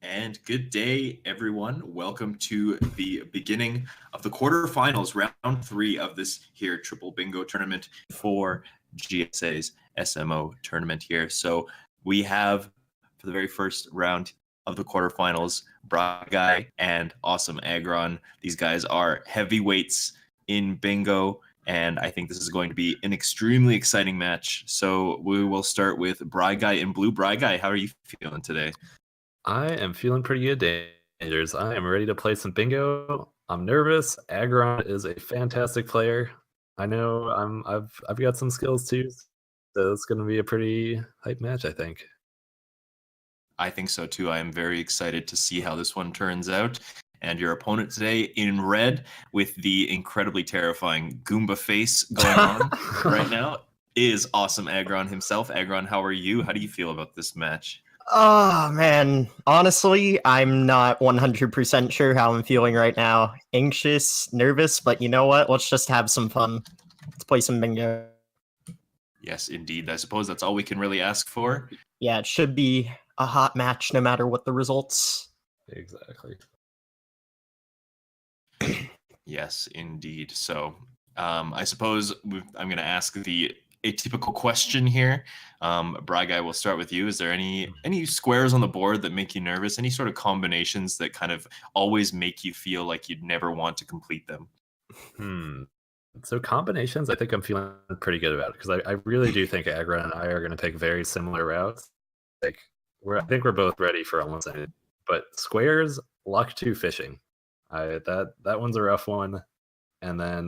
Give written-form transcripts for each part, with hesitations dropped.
And good day, everyone. Welcome to the beginning of the quarterfinals, round 3 of this here triple bingo tournament for GSA's SMO tournament here. So we have, for the very first round of the quarterfinals, Guy and Awesomeaggron. These guys are heavyweights in bingo, and I think this is going to be an extremely exciting match. So we will start with Guy in blue. Guy, how are you feeling today? I am feeling pretty good, Dangers. I am ready to play some bingo. I'm nervous. Aggron is a fantastic player. I know I've got some skills too, so it's going to be a pretty hype match, I think. I think so too. I am very excited to see how this one turns out. And your opponent today in red with the incredibly terrifying Goomba face going on right now is Awesomeaggron himself. Aggron, how are you? How do you feel about this match? Oh, man. Honestly, I'm not 100% sure how I'm feeling right now. Anxious, nervous, but you know what? Let's just have some fun. Let's play some bingo. Yes, indeed. I suppose that's all we can really ask for. Yeah, it should be a hot match no matter what the results. Exactly. Yes, indeed. So I suppose I'm going to ask the atypical question here. Guy, we'll start with you. Is there any squares on the board that make you nervous? Any sort of combinations that kind of always make you feel like you'd never want to complete them? So combinations, I think I'm feeling pretty good about it because I really do think Aggron and I are going to take very similar routes. Like I think we're both ready for almost anything. But squares, luck 2 fishing. That one's a rough one. And then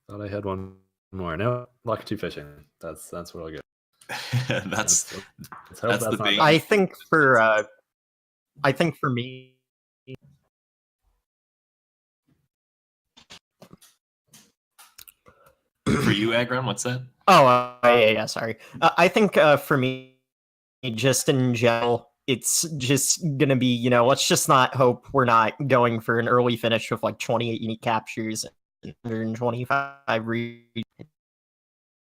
thought I had one more. No, luck 2 fishing. That's what I'll get. that's the big. I think for me. For you, Aggron, what's that? Oh, yeah, sorry. I think for me, just in general, it's just gonna be, let's just not hope we're not going for an early finish with like 28 unique captures and 125 reads,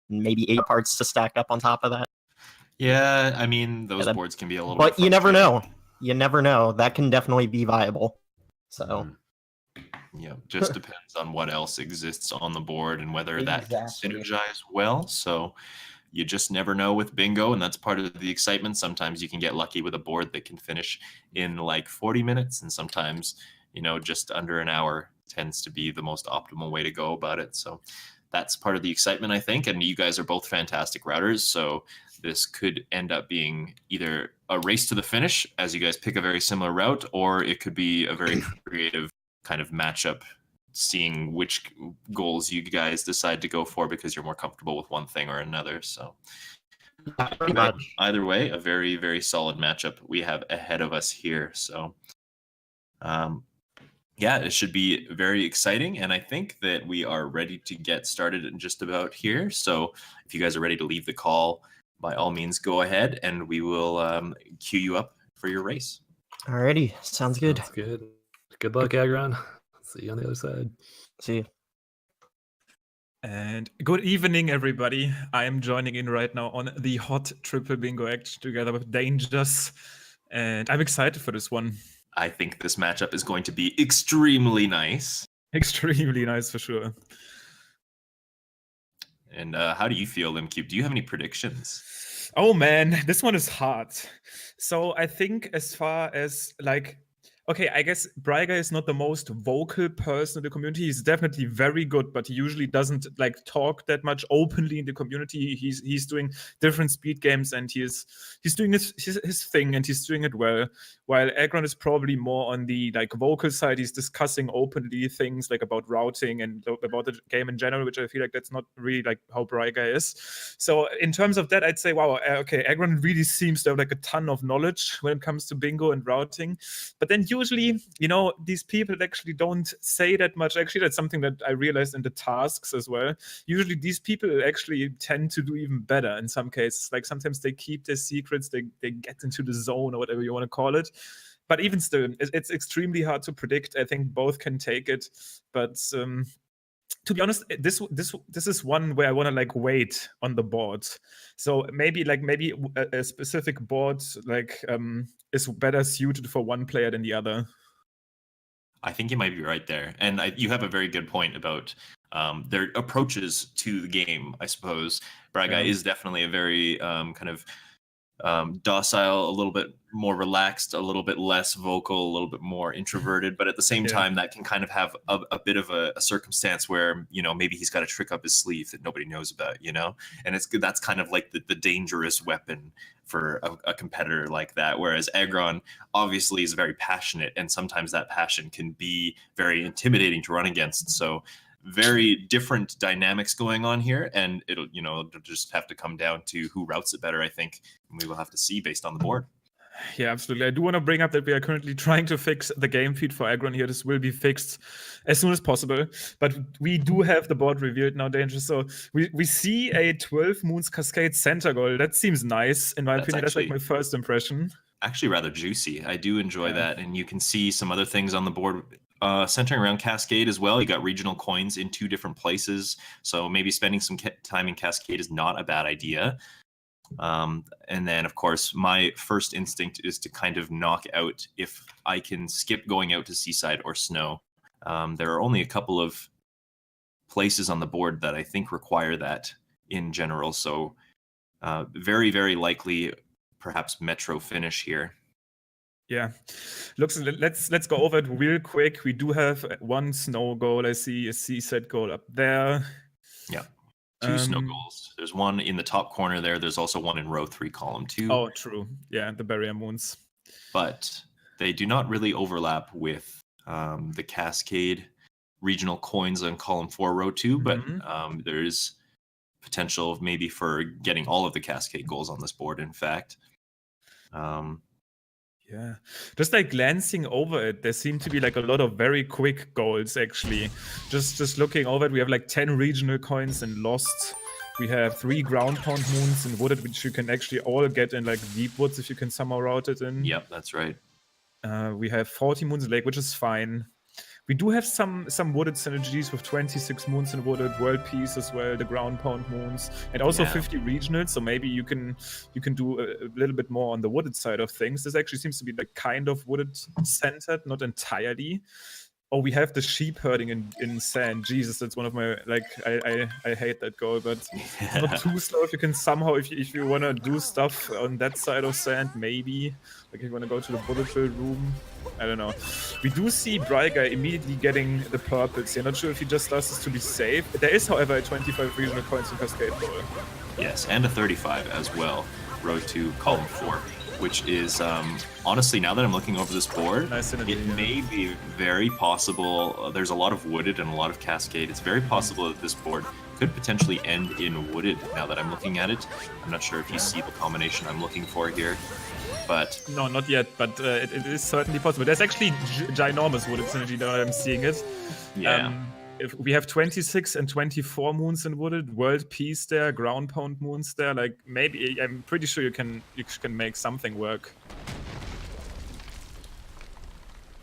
maybe 8 parts to stack up on top of that. Yeah, I mean, those boards can be a little but you never know. You never know. That can definitely be viable. So yeah, just depends on what else exists on the board and whether that can synergize well. So you just never know with bingo, and that's part of the excitement. Sometimes you can get lucky with a board that can finish in like 40 minutes, and sometimes, just under an hour tends to be the most optimal way to go about it. So that's part of the excitement, I think. And you guys are both fantastic routers, so this could end up being either a race to the finish as you guys pick a very similar route, or it could be a very creative kind of matchup, seeing which goals you guys decide to go for because you're more comfortable with one thing or another. So either way, a very, very solid matchup we have ahead of us here. So yeah, it should be very exciting. And I think that we are ready to get started in just about here. So if you guys are ready to leave the call, by all means, go ahead and we will queue you up for your race. Alrighty, sounds good. Sounds good. Good luck, Aggron. See you on the other side. See you. And good evening, everybody. I am joining in right now on the hot triple bingo action together with Dangers. And I'm excited for this one. I think this matchup is going to be extremely nice. Extremely nice, for sure. And how do you feel, Limcube? Do you have any predictions? Oh, man, this one is hard. So I think as far as, okay, I guess Guy is not the most vocal person in the community. He's definitely very good, but he usually doesn't talk that much openly in the community. He's doing different speed games, and he's doing his thing, and he's doing it well. While Aggron is probably more on the vocal side. He's discussing openly things about routing and about the game in general, which I feel like that's not really how Guy is. So in terms of that, I'd say, wow, okay, Aggron really seems to have a ton of knowledge when it comes to bingo and routing. But then usually, these people actually don't say that much. Actually, that's something that I realized in the tasks as well. Usually these people actually tend to do even better in some cases. Sometimes they keep their secrets, they get into the zone or whatever you want to call it. But even still, it's extremely hard to predict. I think both can take it. But to be honest, this is one where I want to like wait on the board. So maybe a specific board like is better suited for one player than the other. I think you might be right there, and you have a very good point about their approaches to the game. I suppose Braga is definitely a very kind of docile, a little bit more relaxed, a little bit less vocal, a little bit more introverted, but at the same time that can kind of have a bit of a circumstance where, you know, maybe he's got a trick up his sleeve that nobody knows about, you know, and that's kind of like the dangerous weapon for a competitor like that, whereas Aggron obviously is very passionate, and sometimes that passion can be very intimidating to run against. So very different dynamics going on here, and it'll just have to come down to who routes it better, I think, and we will have to see based on the board. Yeah, absolutely. I do want to bring up that we are currently trying to fix the game feed for Aggron here. This will be fixed as soon as possible, but we do have the board revealed now, Danger. So we see a 12 Moons Cascade center goal. That seems nice, in my opinion. That's like my first impression. Actually rather juicy. I do enjoy that, and you can see some other things on the board centering around Cascade as well. You got regional coins in 2 different places, so maybe spending some time in Cascade is not a bad idea. And then, of course, my first instinct is to kind of knock out if I can skip going out to Seaside or Snow. There are only a couple of places on the board that I think require that in general, so very, very likely perhaps Metro finish here. Yeah, let's go over it real quick. We do have 1 Snow goal. I see a Seaside goal up there. Yeah. 2 snow goals. There's one in the top corner there. There's also one in row 3, column 2. Oh, true. Yeah, the barrier moons. But they do not really overlap with the Cascade regional coins on column 4, row 2. But there is potential maybe for getting all of the Cascade goals on this board, in fact. Yeah, just like glancing over it, there seem to be like a lot of very quick goals, actually. Just looking over it, we have like 10 regional coins in Lost. We have 3 ground pound moons in Wooded, which you can actually all get in like Deep Woods if you can somehow route it in. Yep, that's right. We have 40 moons in Lake, which is fine. We do have some Wooded synergies with 26 moons in Wooded, World Peace as well, the ground pound moons, and also 50 regionals. So maybe you can do a little bit more on the Wooded side of things. This actually seems to be like kind of Wooded centered, not entirely. Oh, we have the sheep herding in sand. Jesus, that's one of my, like, I hate that goal, but not too slow. If you can somehow, if you want to do stuff on that side of sand, maybe. Like if you want to go to the bullet bill room. I don't know. We do see Braga immediately getting the purples here. Not sure if he just does this to be safe. There is, however, a 25 regional coins in Cascade goal. Yes, and a 35 as well. Row 2, column 4. Which is, honestly, now that I'm looking over this board, it may be very possible. There's a lot of Wooded and a lot of Cascade. It's very possible that this board could potentially end in Wooded now that I'm looking at it. I'm not sure if you see the combination I'm looking for here, but... No, not yet, but it is certainly possible. There's actually ginormous Wooded synergy now that I'm seeing it. Yeah. If we have 26 and 24 moons in Wooded, World Peace there, ground pound moons there, like maybe I'm pretty sure you can make something work.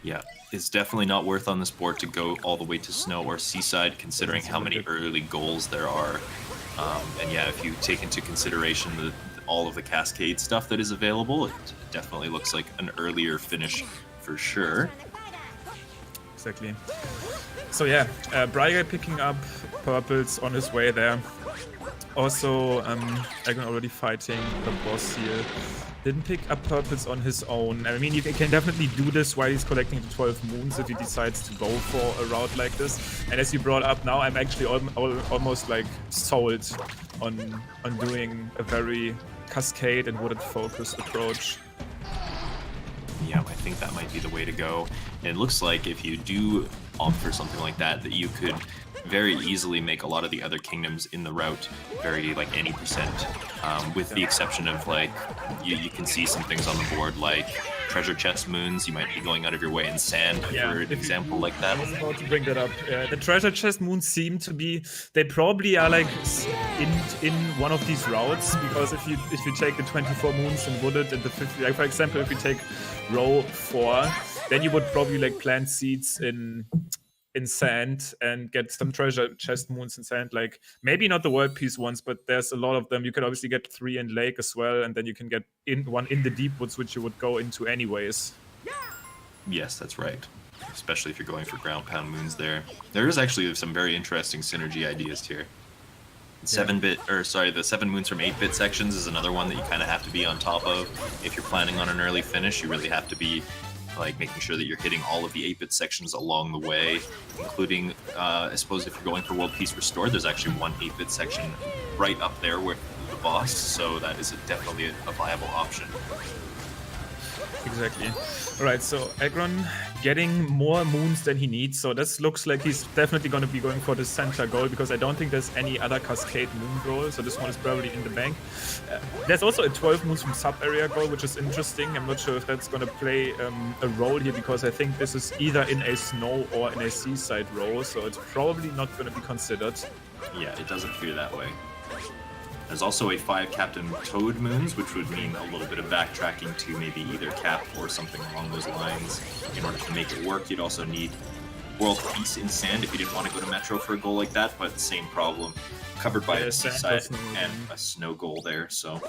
Yeah, it's definitely not worth on this board to go all the way to Snow or Seaside, considering how many early goals there are. And yeah, if you take into consideration all of the Cascade stuff that is available, it definitely looks like an earlier finish for sure. Exactly. So yeah, Braga picking up purples on his way there. Also, Aggron already fighting the boss here. Didn't pick up purples on his own. I mean, you can definitely do this while he's collecting the 12 moons if he decides to go for a route like this. And as you brought up now, I'm actually almost like sold on doing a very Cascade and Wooded focused approach. Yeah, I think that might be the way to go. And it looks like if you do opt for something like that, that you could very easily make a lot of the other kingdoms in the route very like any percent, with the exception of like you can see some things on the board like treasure chest moons. You might be going out of your way in sand for an example like that. I was about to bring that up. The treasure chest moons seem to be, they probably are like in one of these routes, because if you take the 24 moons in Wooded and the 50, like for example, if you take row 4, then you would probably like plant seeds in in sand and get some treasure chest moons in sand. Like maybe not the world peace ones, but there's a lot of them. You could obviously get 3 in lake as well, and then you can get one in the deep woods, which you would go into anyways. Yes, that's right. Especially if you're going for ground pound moons there. There is actually some very interesting synergy ideas here. The 7 moons from 8-bit sections is another one that you kind of have to be on top of. If you're planning on an early finish, you really have to be like making sure that you're hitting all of the 8-bit sections along the way, including, I suppose if you're going for World Peace Restored, there's actually one 8-bit section right up there with the boss, so that is definitely a viable option. Exactly. Alright, so Aggron getting more moons than he needs, so this looks like he's definitely going to be going for the center goal, because I don't think there's any other Cascade moon goal, so this one is probably in the bank. There's also a 12 moons from sub-area goal, which is interesting. I'm not sure if that's going to play a role here, because I think this is either in a snow or in a seaside role, so it's probably not going to be considered. Yeah, it doesn't appear that way. There's also a 5 Captain Toad moons, which would mean a little bit of backtracking to maybe either Cap or something along those lines. In order to make it work, you'd also need World Peace in sand if you didn't want to go to Metro for a goal like that, but same problem. Covered by a seaside and a snow goal there, so...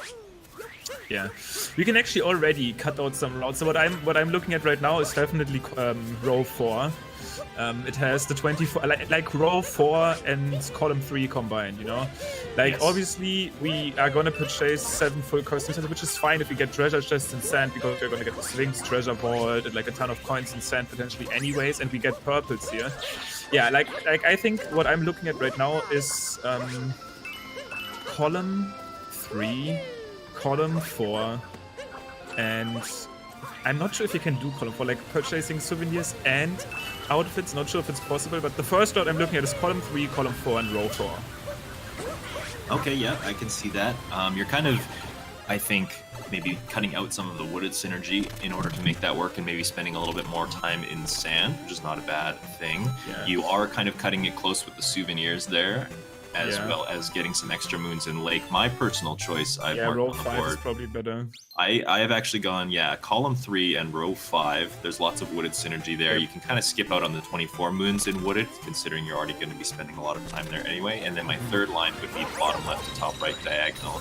Yeah, we can actually already cut out some routes. So what I'm looking at right now is definitely row 4. It has the 24, like row 4 and column 3 combined, you know? Like, yes. Obviously, we are gonna purchase 7 full costumes, which is fine if we get treasure chests in sand, because we're gonna get the Sphinx treasure vault and like a ton of coins in sand potentially anyways, and we get purples here. Yeah, like I think what I'm looking at right now is column 3, column 4, and I'm not sure if you can do column 4, like purchasing souvenirs and outfits, not sure if it's possible, but the first route I'm looking at is column 3, column 4, and row 4. Okay, yeah, I can see that. You're kind of, I think, maybe cutting out some of the wooded synergy in order to make that work, and maybe spending a little bit more time in sand, which is not a bad thing. Yeah. You are kind of cutting it close with the souvenirs there, as well as getting some extra moons in lake. My personal choice, I've marked row on the 5 board. Is probably better. I have actually gone, column 3 and row 5. There's lots of wooded synergy there. You can kind of skip out on the 24 moons in wooded, considering you're already going to be spending a lot of time there anyway. And then my third line would be bottom left to top right diagonal,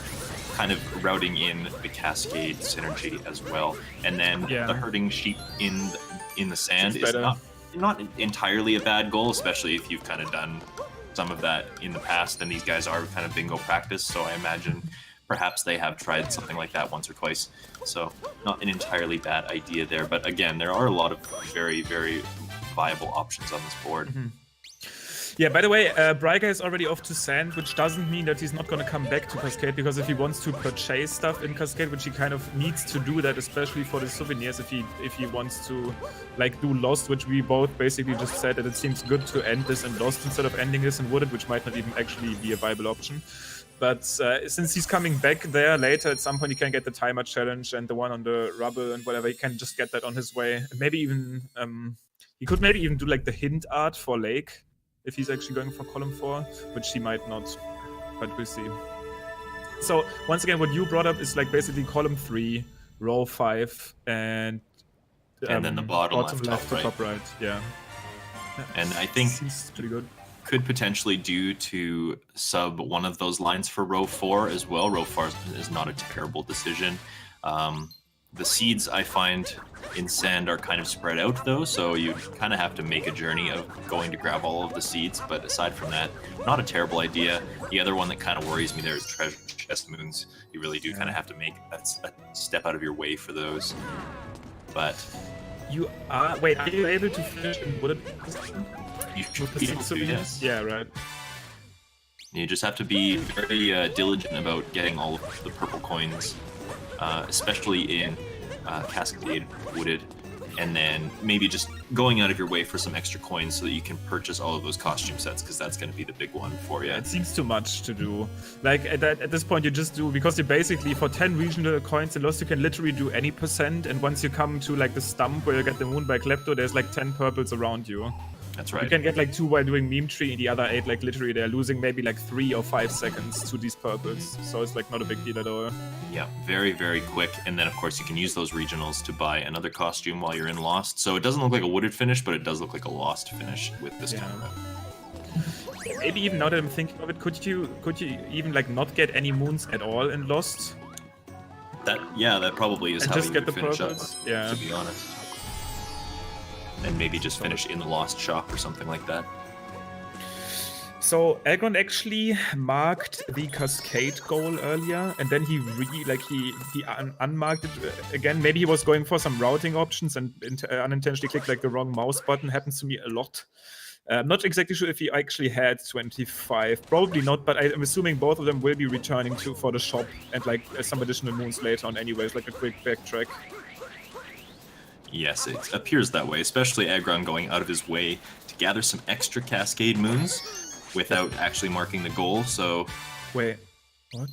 kind of routing in the Cascade synergy as well. And then the herding sheep in the sand is not entirely a bad goal, especially if you've kind of done some of that in the past, and these guys are kind of bingo practice, so I imagine perhaps they have tried something like that once or twice. So not an entirely bad idea there, but again, there are a lot of very, very viable options on this board. Mm-hmm. Yeah, by the way, Bryga is already off to sand, which doesn't mean that he's not going to come back to Cascade, because if he wants to purchase stuff in Cascade, which he kind of needs to do that, especially for the souvenirs, if he wants to like do Lost, which we both basically just said that it seems good to end this in Lost instead of ending this in Wooded, which might not even actually be a viable option. But since he's coming back there later, at some point he can get the timer challenge and the one on the rubble and whatever, he can just get that on his way. Maybe even, he could maybe even do like the hint art for Lake, if he's actually going for column 4, which he might not, but we'll see. So once again, what you brought up is like basically column 3, row 5, and then the bottom left to top right. Yeah. And I think seems pretty good. Could potentially do to sub one of those lines for row 4 as well. Row 4 is not a terrible decision. The seeds I find in sand are kind of spread out though, so you kind of have to make a journey of going to grab all of the seeds, but aside from that, not a terrible idea. The other one that kind of worries me there is treasure chest moons. You really do kind of have to make a step out of your way for those. But you are are you able to finish in wooded? You should be able to, yes. Yeah, right. You just have to be very diligent about getting all of the purple coins, especially in Cascade Wooded, and then maybe just going out of your way for some extra coins so that you can purchase all of those costume sets, because that's going to be the big one for you. It seems too much to do. Like at this point, you just do, because you basically for 10 regional coins in Lost, you can literally do any %, and once you come to like the stump where you get the moon by Klepto, there's like 10 purples around you. That's right. You can get like 2 while doing meme tree, and the other 8 like literally they're losing maybe like 3 or 5 seconds to these purples. So it's like not a big deal at all. Yeah, very, very quick. And then of course you can use those regionals to buy another costume while you're in Lost. So it doesn't look like a wooded finish, but it does look like a Lost finish with this tournament. Maybe even now that I'm thinking of it, could you even like not get any moons at all in Lost? That probably is and how just you get would the finish purples. up, Yeah. to be honest. And maybe just finish in the Lost shop or something like that. So Aggron actually marked the Cascade goal earlier, and then he unmarked it again. Maybe he was going for some routing options and unintentionally clicked like the wrong mouse button. Happens to me a lot. I'm not exactly sure if he actually had 25. Probably not, but I'm assuming both of them will be returning for the shop and like some additional moons later on anyways, like a quick backtrack. Yes, it appears that way, especially Aggron going out of his way to gather some extra Cascade moons without actually marking the goal, so... Wait, what?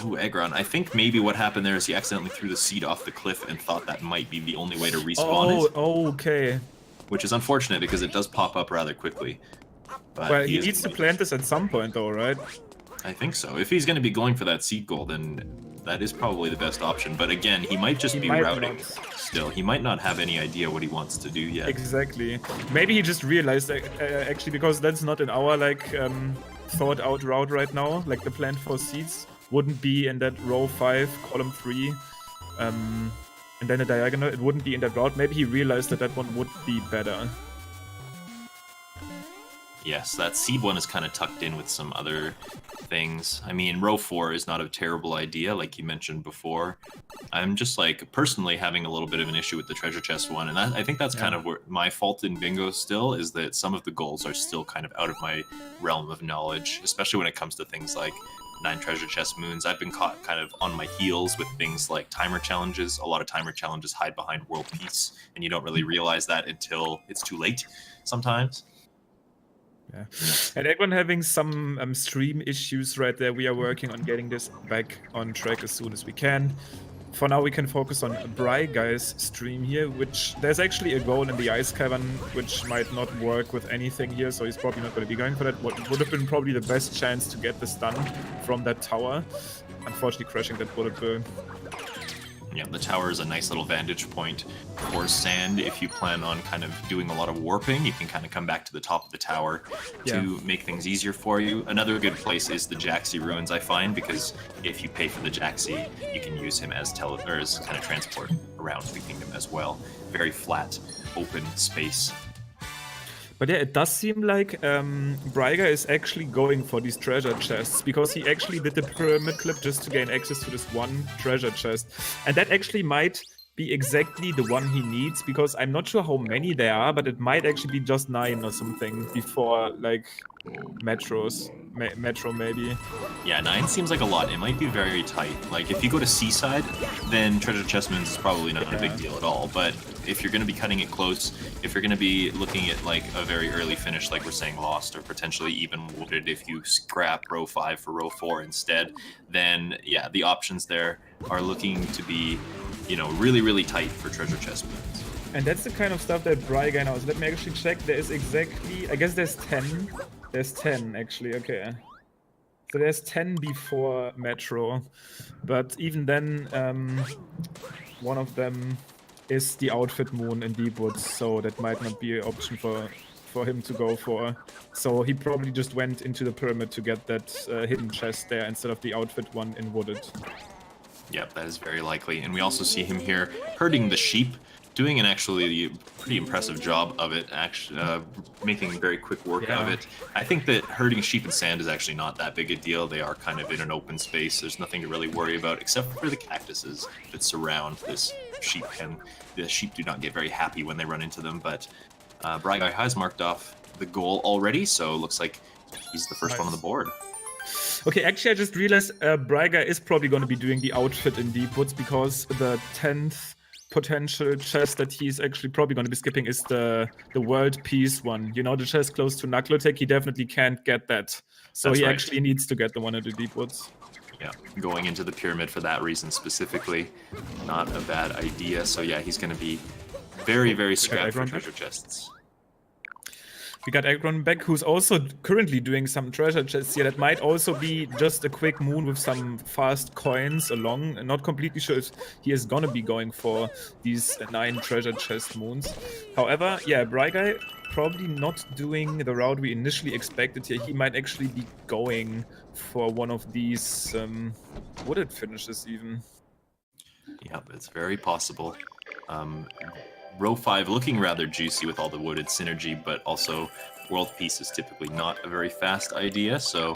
Ooh, Aggron. I think maybe what happened there is he accidentally threw the seed off the cliff and thought that might be the only way to respawn it. Oh, okay. Which is unfortunate because it does pop up rather quickly. But well, he needs to plant this at some point though, right? I think so. If he's going to be going for that seed goal, then that is probably the best option. But again, he might just be routing still. He might not have any idea what he wants to do yet. Exactly. Maybe he just realized, actually, because that's not in our, like, thought out route right now. Like, the plan for seeds wouldn't be in that row 5, column 3, and then a diagonal. It wouldn't be in that route. Maybe he realized that that one would be better. Yes, that seed one is kind of tucked in with some other things. I mean, row 4 is not a terrible idea, like you mentioned before. I'm just, like, personally having a little bit of an issue with the treasure chest one, and I think that's kind of where my fault in bingo still, is that some of the goals are still kind of out of my realm of knowledge, especially when it comes to things like 9 treasure chest moons. I've been caught kind of on my heels with things like timer challenges. A lot of timer challenges hide behind world peace, and you don't really realize that until it's too late sometimes. Yeah. And Aggron having some stream issues right there. We are working on getting this back on track as soon as we can. For now, we can focus on Guy's stream here, which there's actually a goal in the Ice Cavern, which might not work with anything here, so he's probably not going to be going for that. What would have been probably the best chance to get this done from that tower. Unfortunately, crashing that bullet bill. Yeah, the tower is a nice little vantage point for Sand. If you plan on kind of doing a lot of warping, you can kind of come back to the top of the tower to make things easier for you. Another good place is the Jaxi ruins, I find, because if you pay for the Jaxi, you can use him as kind of transport around the kingdom as well. Very flat, open space. But yeah, it does seem like Braiga is actually going for these treasure chests, because he actually did the pyramid clip just to gain access to this one treasure chest. And that actually might be exactly the one he needs, because I'm not sure how many there are, but it might actually be just 9 or something before, like, Metro maybe. Yeah, 9 seems like a lot. It might be very tight. Like, if you go to Seaside, then treasure chest moons is probably not a big deal at all. But if you're going to be cutting it close, if you're going to be looking at, like, a very early finish, like we're saying Lost, or potentially even Wooded if you scrap row 5 for row 4 instead, then, yeah, the options there are looking to be, you know, really, really tight for treasure chest moons. And that's the kind of stuff that Braiga knows. Let me actually check. There is exactly... I guess there's 10. There's 10, actually. Okay. So there's 10 before Metro. But even then, one of them is the outfit moon in Deepwoods. So that might not be an option for him to go for. So he probably just went into the pyramid to get that hidden chest there instead of the outfit one in Wooded. Yep, that is very likely. And we also see him here herding the sheep, doing an actually pretty impressive job of it, actually making very quick work of it. I think that herding sheep in sand is actually not that big a deal. They are kind of in an open space. There's nothing to really worry about except for the cactuses that surround this sheep pen. The sheep do not get very happy when they run into them, but Braiga has marked off the goal already, so it looks like he's the first one on the board. Okay, actually I just realized Braiga is probably going to be doing the outfit in Deepwoods, because the 10th potential chest that he's actually probably going to be skipping is the world peace one. You know, the chest close to Naklotech, he definitely can't get that. So he actually needs to get the one at the Deepwoods. Yeah, going into the pyramid for that reason specifically, not a bad idea. So yeah, he's going to be very, very scrapped for treasure chests. We got Aggron back, who's also currently doing some treasure chests here. That might also be just a quick moon with some fast coins along. I'm not completely sure if he is gonna be going for these 9 treasure chest moons. However, yeah, Bryguy probably not doing the route we initially expected here. He might actually be going for one of these wooded finishes even. Yep, it's very possible. Row 5 looking rather juicy with all the wooded synergy, but also world peace is typically not a very fast idea, so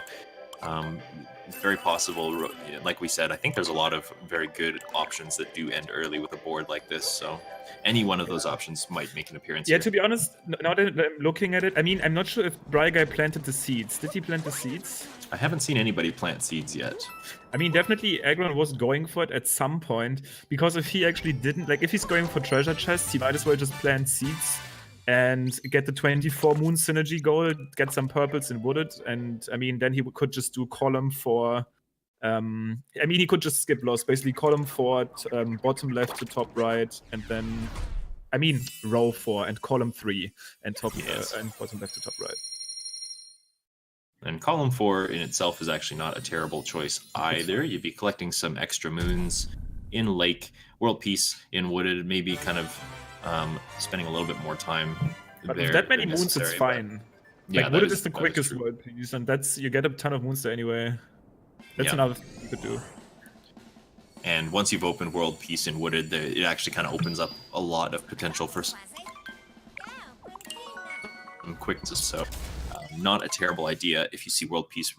it's very possible. Like we said, I think there's a lot of very good options that do end early with a board like this, so any one of those options might make an appearance Yeah, here. to be honest, now that I'm looking at it, I mean, I'm not sure if Bryguy planted the seeds. Did he plant the seeds? I haven't seen anybody plant seeds yet. I mean, definitely Aggron was going for it at some point, because if he actually didn't, like, if he's going for treasure chests, he might as well just plant seeds and get the 24 moon synergy goal, get some purples and wooded, and I mean, then he could just do column 4. I mean, he could just skip loss, basically column 4, bottom left to top right, and then, I mean, row 4 and column 3 and top and bottom left to top right. And column 4 in itself is actually not a terrible choice either. You'd be collecting some extra moons in lake, world peace in wooded, maybe kind of spending a little bit more time but there. With that many moons, it's fine. Yeah, like, wooded is the quickest world peace, and that's, you get a ton of moons there anyway. That's another thing you could do. And once you've opened world peace in wooded, it actually kind of opens up a lot of potential for quick, so not a terrible idea if you see world peace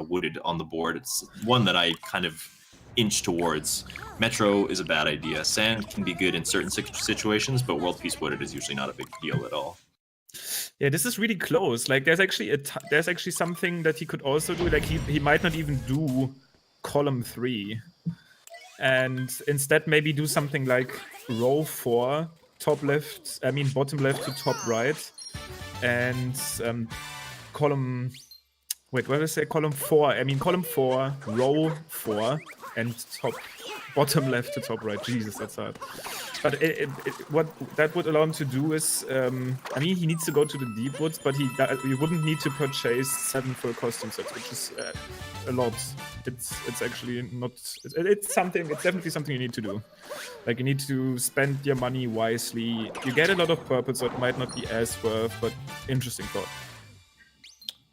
wooded on the board. It's one that I kind of inch towards. Metro is a bad idea. Sand can be good in certain situations, but world peace wooded is usually not a big deal at all. Yeah, this is really close. Like, there's actually something that he could also do. Like, he might not even do column 3, and instead maybe do something like row 4, top left. I mean, bottom left to top right, and column. Wait, what did I say? Column 4. I mean, column 4, row 4, and bottom left to top right. Jesus, that's hard. But what that would allow him to do is, I mean, he needs to go to the deep woods, but he wouldn't need to purchase 7 full costume sets, which is a lot. It's actually not. It's definitely something you need to do. Like, you need to spend your money wisely. You get a lot of purple, so it might not be as worth, but interesting thought.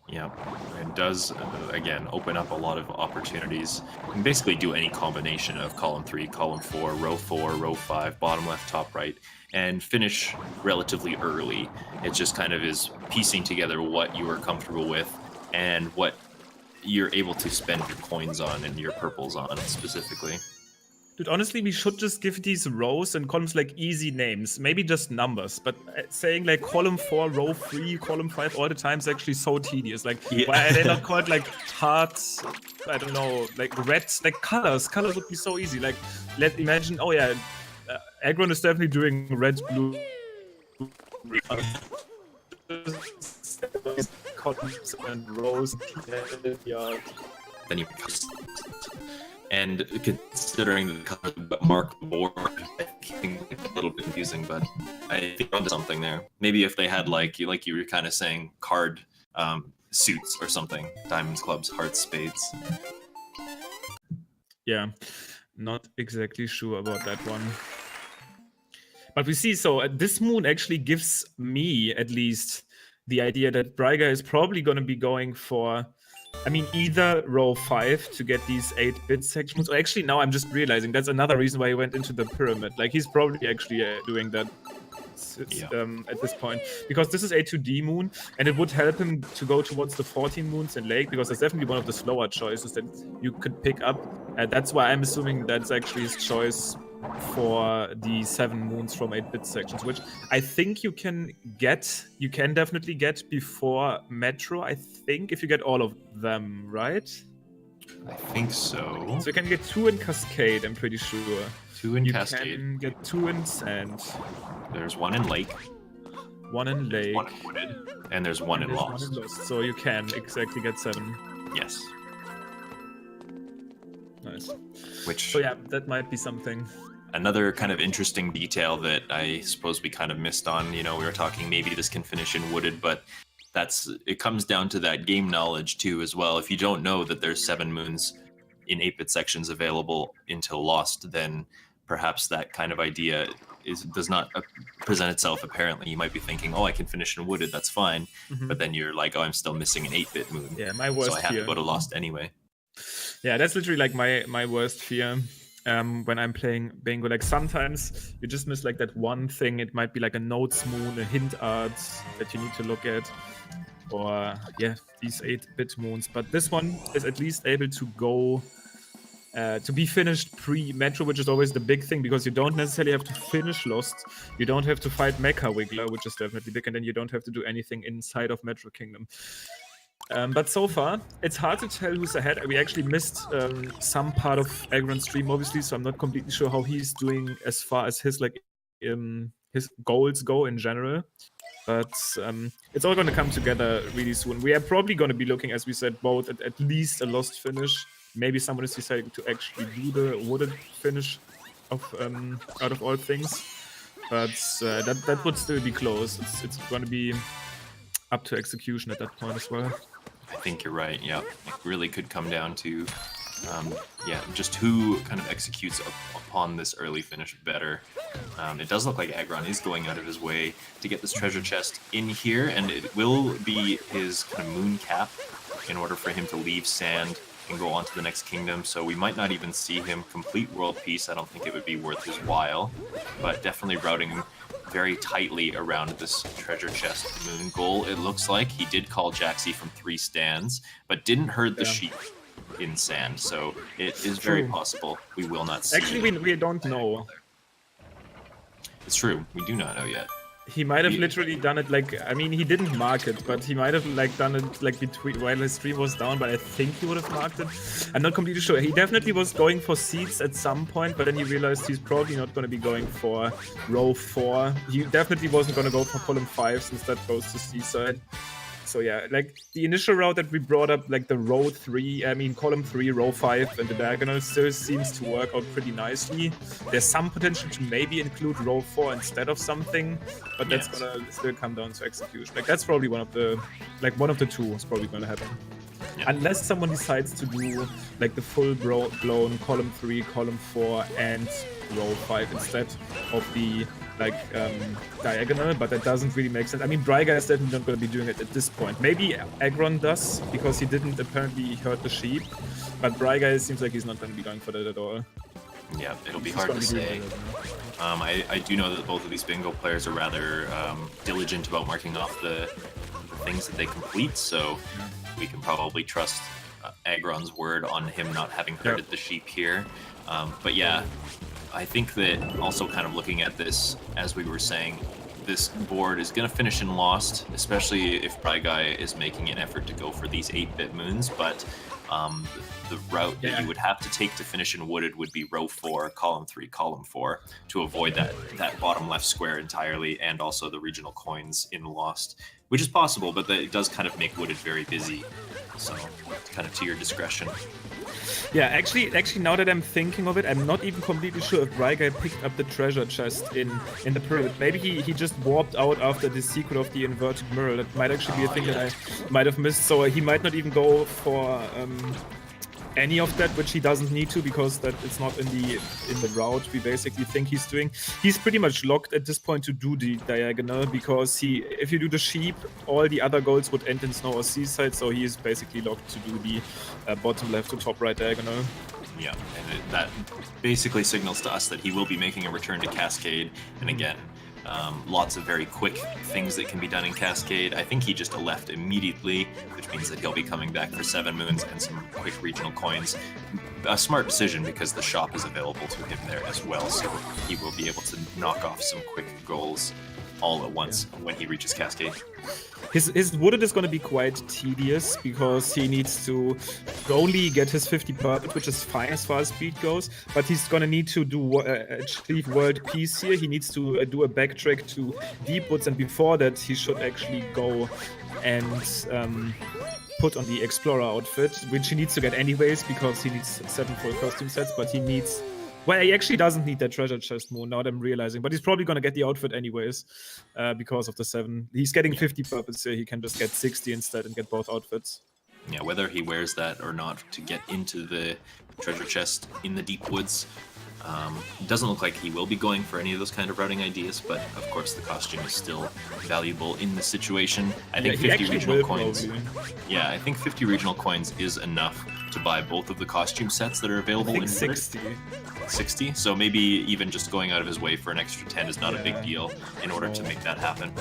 Yeah, it does, again, open up a lot of opportunities. You can basically do any combination of column 3, column 4, row 5, bottom left, top right, and finish relatively early. It just kind of is piecing together what you are comfortable with and what you're able to spend your coins on and your purples on specifically. Dude, honestly, we should just give these rows and columns like easy names, maybe just numbers, but saying like column 4, row 3, column 5 all the time is actually so tedious. Like, why are they not called like hearts? I don't know, like reds, like colors. Colors would be so easy. Like, imagine, oh yeah, Aggron is definitely doing red, blue, columns and rows. Yeah. Then you and considering the color that mark the board, I think it's a little bit confusing, but I think onto something there. Maybe if they had like you were kind of saying, card suits or something, diamonds, clubs, hearts, spades. Yeah, not exactly sure about that one. But we see, so this moon actually gives me at least the idea that Bryguy is probably going to be going for, I mean, either row 5 to get these 8-bit sections, or actually now I'm just realizing that's another reason why he went into the pyramid. Like, he's probably actually doing that at this point, because this is a 2D moon, and it would help him to go towards the 14 moons in lake, because that's definitely one of the slower choices that you could pick up. That's why I'm assuming that's actually his choice for the 7 moons from 8-bit sections, which I think you can definitely get before Metro, I think, if you get all of them, right? I think so. So you can get 2 in Cascade, I'm pretty sure. 2 in Cascade. You can get 2 in Sand. There's 1 in Lake. 1 in Lake. 1 in Wooded. And there's 1 in Lost. So you can exactly get 7. Yes. Nice. Which... So yeah, that might be something. Another kind of interesting detail that I suppose we kind of missed on, you know, we were talking maybe this can finish in Wooded, but it comes down to that game knowledge too as well. If you don't know that there's 7 moons in 8-bit sections available until Lost, then perhaps that kind of idea does not present itself. Apparently, you might be thinking, "Oh, I can finish in Wooded, that's fine," but then you're like, "Oh, I'm still missing an 8-bit moon." Yeah, my worst so I have fear. to go to Lost anyway. Yeah, that's literally like my worst fear. When I'm playing bingo, like sometimes you just miss like that one thing. It might be like a notes moon, a hint art that you need to look at, or yeah, these 8-bit moons. But this one is at least able to go to be finished pre-Metro, which is always the big thing, because you don't necessarily have to finish Lost. You don't have to fight Mecha Wiggler, which is definitely big, and then you don't have to do anything inside of Metro Kingdom. But so far, it's hard to tell who's ahead. We actually missed some part of Aggron's stream, obviously, so I'm not completely sure how he's doing as far as his his goals go in general. But it's all going to come together really soon. We are probably going to be looking, as we said, both at least a Lost finish. Maybe someone is deciding to actually do the Wooded finish of out of all things. But that would still be close. It's going to be up to execution at that point as well. I think you're right. Yeah, it really could come down to, just who kind of executes upon this early finish better. It does look like Aggron is going out of his way to get this treasure chest in here, and it will be his kind of moon cap in order for him to leave Sand and go on to the next kingdom. So we might not even see him complete World Peace. I don't think it would be worth his while, but definitely routing very tightly around this treasure chest moon goal. It looks like he did call Jaxi from 3 stands, but didn't herd the sheep in Sand. So it is very possible we will not see. Actually, we don't know. It's true. We do not know yet. He might have literally done it he didn't mark it, but he might have done it between while his stream was down, but I think he would have marked it. I'm not completely sure. He definitely was going for seeds at some point, but then he realized he's probably not going to be going for row 4. He definitely wasn't going to go for column 5 since that goes to Seaside. So yeah, the initial route that we brought up, the row 3, column 3, row 5, and the diagonal still seems to work out pretty nicely. There's some potential to maybe include row 4 instead of something, but that's gonna still come down to execution. That's probably one of the two is probably gonna happen. Yeah. Unless someone decides to do the full-blown column 3, column 4, and row 5 instead of the diagonal, but that doesn't really make sense. Braiga is definitely not going to be doing it at this point. Maybe Aggron does, because he didn't apparently hurt the sheep, but Braiga seems like he's not going to be going for that at all. Yeah, it'll be hard to say. I do know that both of these bingo players are rather diligent about marking off the things that they complete, so we can probably trust Aggron's word on him not having herded the sheep here. But yeah, I think that also kind of looking at this, as we were saying, this board is going to finish in Lost, especially if Braigai is making an effort to go for these 8-bit moons, but the route that you would have to take to finish in Wooded would be row 4, column 3, column 4, to avoid that bottom left square entirely, and also the regional coins in Lost, which is possible, but it does kind of make Wooded very busy, so it's kind of to your discretion. Yeah, actually, now that I'm thinking of it, I'm not even completely sure if Braigai picked up the treasure chest in the pyramid. Maybe he just warped out after the secret of the inverted mirror. That might actually be a thing that I might have missed. So he might not even go for any of that, which he doesn't need to, because that it's not in the route we basically think he's doing. He's pretty much locked at this point to do the diagonal, because if you do the sheep, all the other goals would end in Snow or Seaside, so he is basically locked to do the bottom left to top right diagonal. Yeah, and that basically signals to us that he will be making a return to Cascade, and again, lots of very quick things that can be done in Cascade. I think he just left immediately, which means that he'll be coming back for 7 moons and some quick regional coins. A smart decision, because the shop is available to him there as well, so he will be able to knock off some quick goals all at once when he reaches Cascade. His Wooded is going to be quite tedious, because he needs to only get his 50 perfect, which is fine as far as speed goes, but he's going to need to achieve world peace here. He needs to do a backtrack to Deep Woods, and before that he should actually go and put on the Explorer outfit, which he needs to get anyways, because he needs 7 full costume sets, but he needs Well, he actually doesn't need that treasure chest moon, now that I'm realizing. But he's probably going to get the outfit anyways because of the 7. He's getting 50 purples here. He can just get 60 instead and get both outfits. Yeah, whether he wears that or not to get into the treasure chest in the deep woods, it doesn't look like he will be going for any of those kind of routing ideas, but of course the costume is still valuable in the situation. I think 50 regional coins. Yeah, I think 50 regional coins is enough to buy both of the costume sets that are available in 60. 60. So maybe even just going out of his way for an extra 10 is not a big deal in order to make that happen.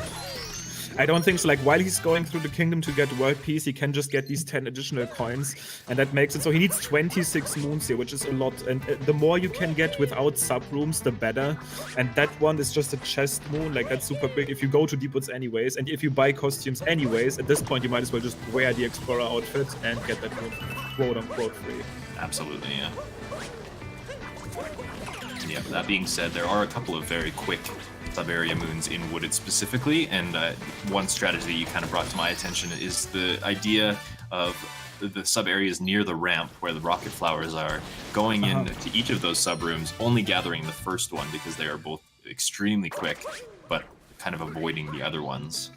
I don't think so. Like, while he's going through the kingdom to get world peace, he can just get these 10 additional coins, and that makes it so he needs 26 moons here, which is a lot. And the more you can get without sub-rooms, the better. And that one is just a chest moon, like that's super quick if you go to deep woods anyways, and if you buy costumes anyways, at this point you might as well just wear the explorer outfit and get that moon quote-unquote free. Absolutely, yeah. Yeah, that being said, there are a couple of very quick sub-area moons in Wooded specifically, and one strategy you kind of brought to my attention is the idea of the sub-areas near the ramp where the rocket flowers are, going into each of those sub-rooms, only gathering the first one because they are both extremely quick, but kind of avoiding the other ones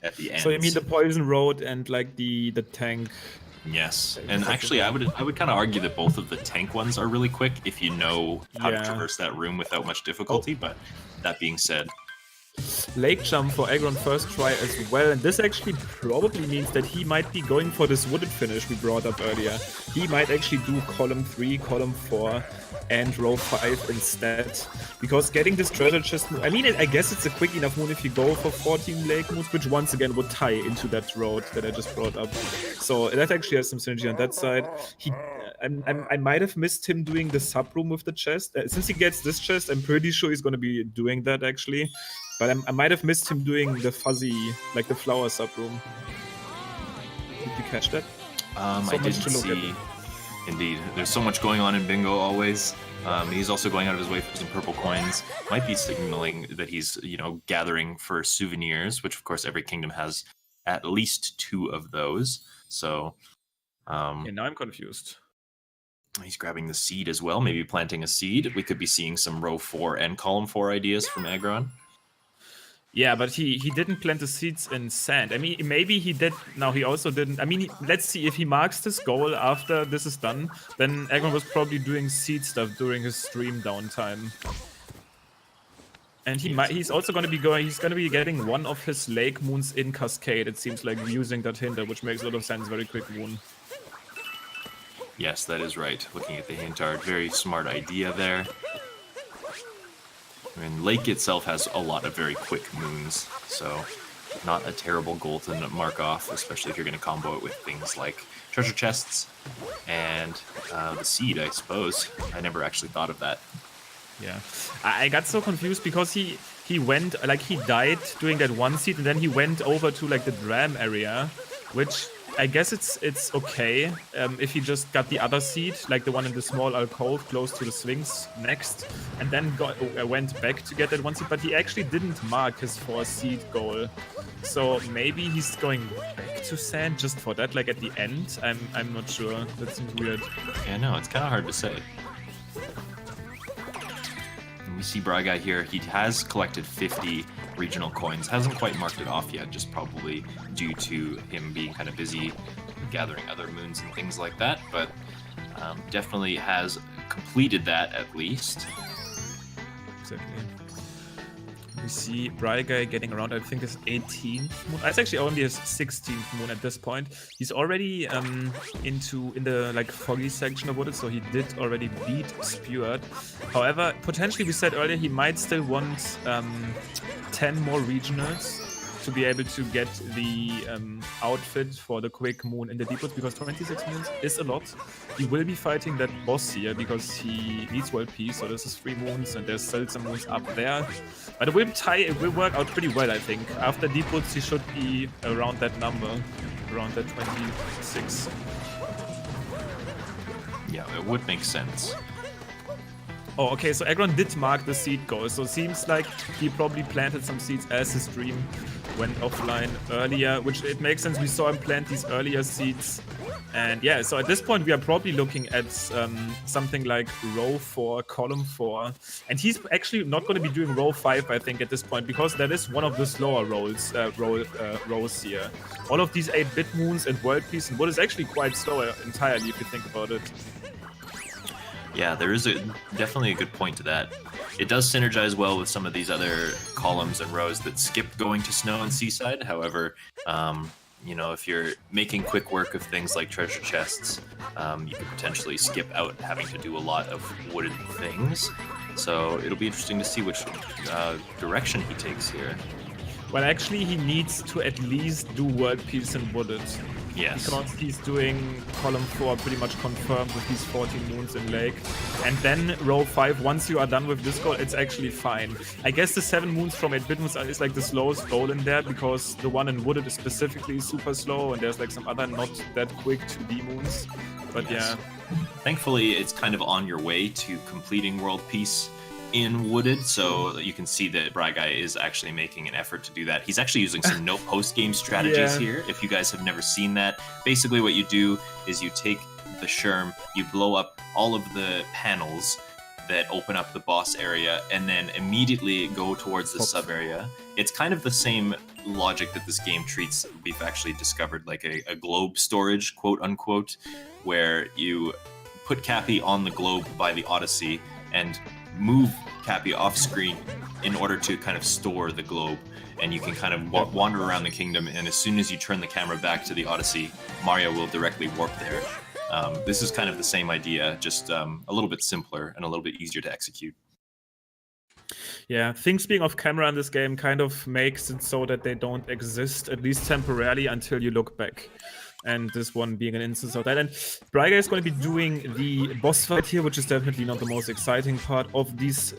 at the end. So you mean the poison road and like the tank? Yes, and actually I would kind of argue that both of the tank ones are really quick if you know how to traverse that room without much difficulty, but that being said, Lake jump for Aggron first try as well, and this actually probably means that he might be going for this wooded finish we brought up earlier. He might actually do column 3, column 4, and row 5 instead, because getting this treasure chest moon, I mean, I guess it's a quick enough moon if you go for 14 lake moons, which once again would tie into that road that I just brought up. So that actually has some synergy on that side. I might have missed him doing the sub room with the chest. Since he gets this chest, I'm pretty sure he's going to be doing that actually. But I might have missed him doing the fuzzy, like the flower sub room. Did you catch that? I didn't see. Indeed, there's so much going on in Bingo always. He's also going out of his way for some purple coins. Might be signaling that he's, gathering for souvenirs, which of course every kingdom has at least 2 of those. So, yeah, now I'm confused. He's grabbing the seed as well, maybe planting a seed. We could be seeing some row 4 and column 4 ideas from Aggron. Yeah, but he didn't plant the seeds in sand. I mean, maybe he did. No, he also didn't. I mean, let's see if he marks this goal after this is done. Then Aggron was probably doing seed stuff during his stream downtime. And he's also going to be he's going to be getting one of his lake moons in Cascade. It seems like using that hinder, which makes a lot of sense. Very quick moon. Yes, that is right. Looking at the hint art, very smart idea there. I mean, Lake itself has a lot of very quick moons, so not a terrible goal to mark off, especially if you're going to combo it with things like treasure chests and the seed, I suppose. I never actually thought of that. Yeah, I got so confused because he went, like, he died doing that one seed, and then he went over to like the dram area, which I guess it's okay if he just got the other seed, like the one in the small alcove close to the Sphinx next, and then went back to get that one seed, but he actually didn't mark his 4 seed goal. So maybe he's going back to sand just for that, like at the end. I'm not sure. That seems weird. Yeah, no, it's kind of hard to say. And we see Bry Guy here. He has collected 50 regional coins. Hasn't quite marked it off yet, just probably due to him being kind of busy gathering other moons and things like that, but definitely has completed that at least. Exactly. We see Bry Guy getting around, I think, his 18th moon. It's actually only his 16th moon at this point. He's already in the like foggy section of Wooded, so he did already beat Speward. However, potentially we said earlier he might still want 10 more regionals to be able to get the outfit for the quick moon in the deep woods, because 26 moons is a lot. He will be fighting that boss here because he needs world peace, so this is 3 moons and there's still some moons up there. But it will work out pretty well, I think. After deep woods he should be around that number, around that 26. Yeah, it would make sense. Oh, okay, so Aggron did mark the seed goal, so it seems like he probably planted some seeds as his stream went offline earlier, which it makes sense. We saw him plant these earlier seeds And yeah, so at this point we are probably looking at something like row 4, column 4, and he's actually not going to be doing row 5, I think, at this point, because that is one of the slower rows here. All of these 8-bit moons and world peace and wood is actually quite slow entirely if you think about it. Yeah, there is definitely a good point to that. It does synergize well with some of these other columns and rows that skip going to snow and seaside. However, you know, if you're making quick work of things like treasure chests, you could potentially skip out having to do a lot of wooded things. So it'll be interesting to see which direction he takes here. Well, actually, he needs to at least do world peace and wooded. Yes. Because he's doing column 4 pretty much confirmed with these 14 moons in lake. And then row 5, once you are done with this goal, it's actually fine. I guess the 7 moons from 8-bit moons is like the slowest goal in there, because the one in wooded is specifically super slow, and there's like some other not that quick 2D moons. But Yes. yeah. Thankfully, it's kind of on your way to completing world peace in wooded, so you can see that Bryguy is actually making an effort to do that. He's actually using some no post-game strategies here. If you guys have never seen that, basically what you do is you take the Sherm, you blow up all of the panels that open up the boss area, and then immediately go towards the sub area. It's kind of the same logic that this game treats, we've actually discovered, like a globe storage, quote unquote, where you put Cappy on the globe by the Odyssey and move Cappy off screen in order to kind of store the globe, and you can kind of wander around the kingdom, and as soon as you turn the camera back to the Odyssey, Mario will directly warp there. This is kind of the same idea, just a little bit simpler and a little bit easier to execute. Yeah, things being off camera in this game kind of makes it so that they don't exist, at least temporarily, until you look back. And this one being an instance of that. And Bryguy is going to be doing the boss fight here, which is definitely not the most exciting part of this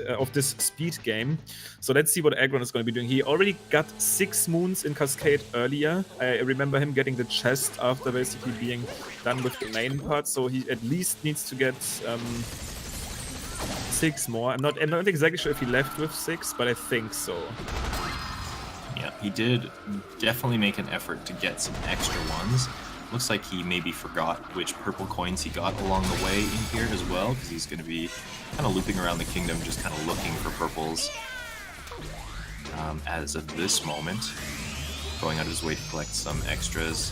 speed game. So let's see what Aggron is going to be doing. He already got 6 moons in Cascade earlier. I remember him getting the chest after basically being done with the main part. So he at least needs to get 6 more. I'm not exactly sure if he left with 6, but I think so. Yeah, he did definitely make an effort to get some extra ones. Looks like he maybe forgot which purple coins he got along the way in here as well, because he's going to be kind of looping around the kingdom, just kind of looking for purples as of this moment. Going out of his way to collect some extras.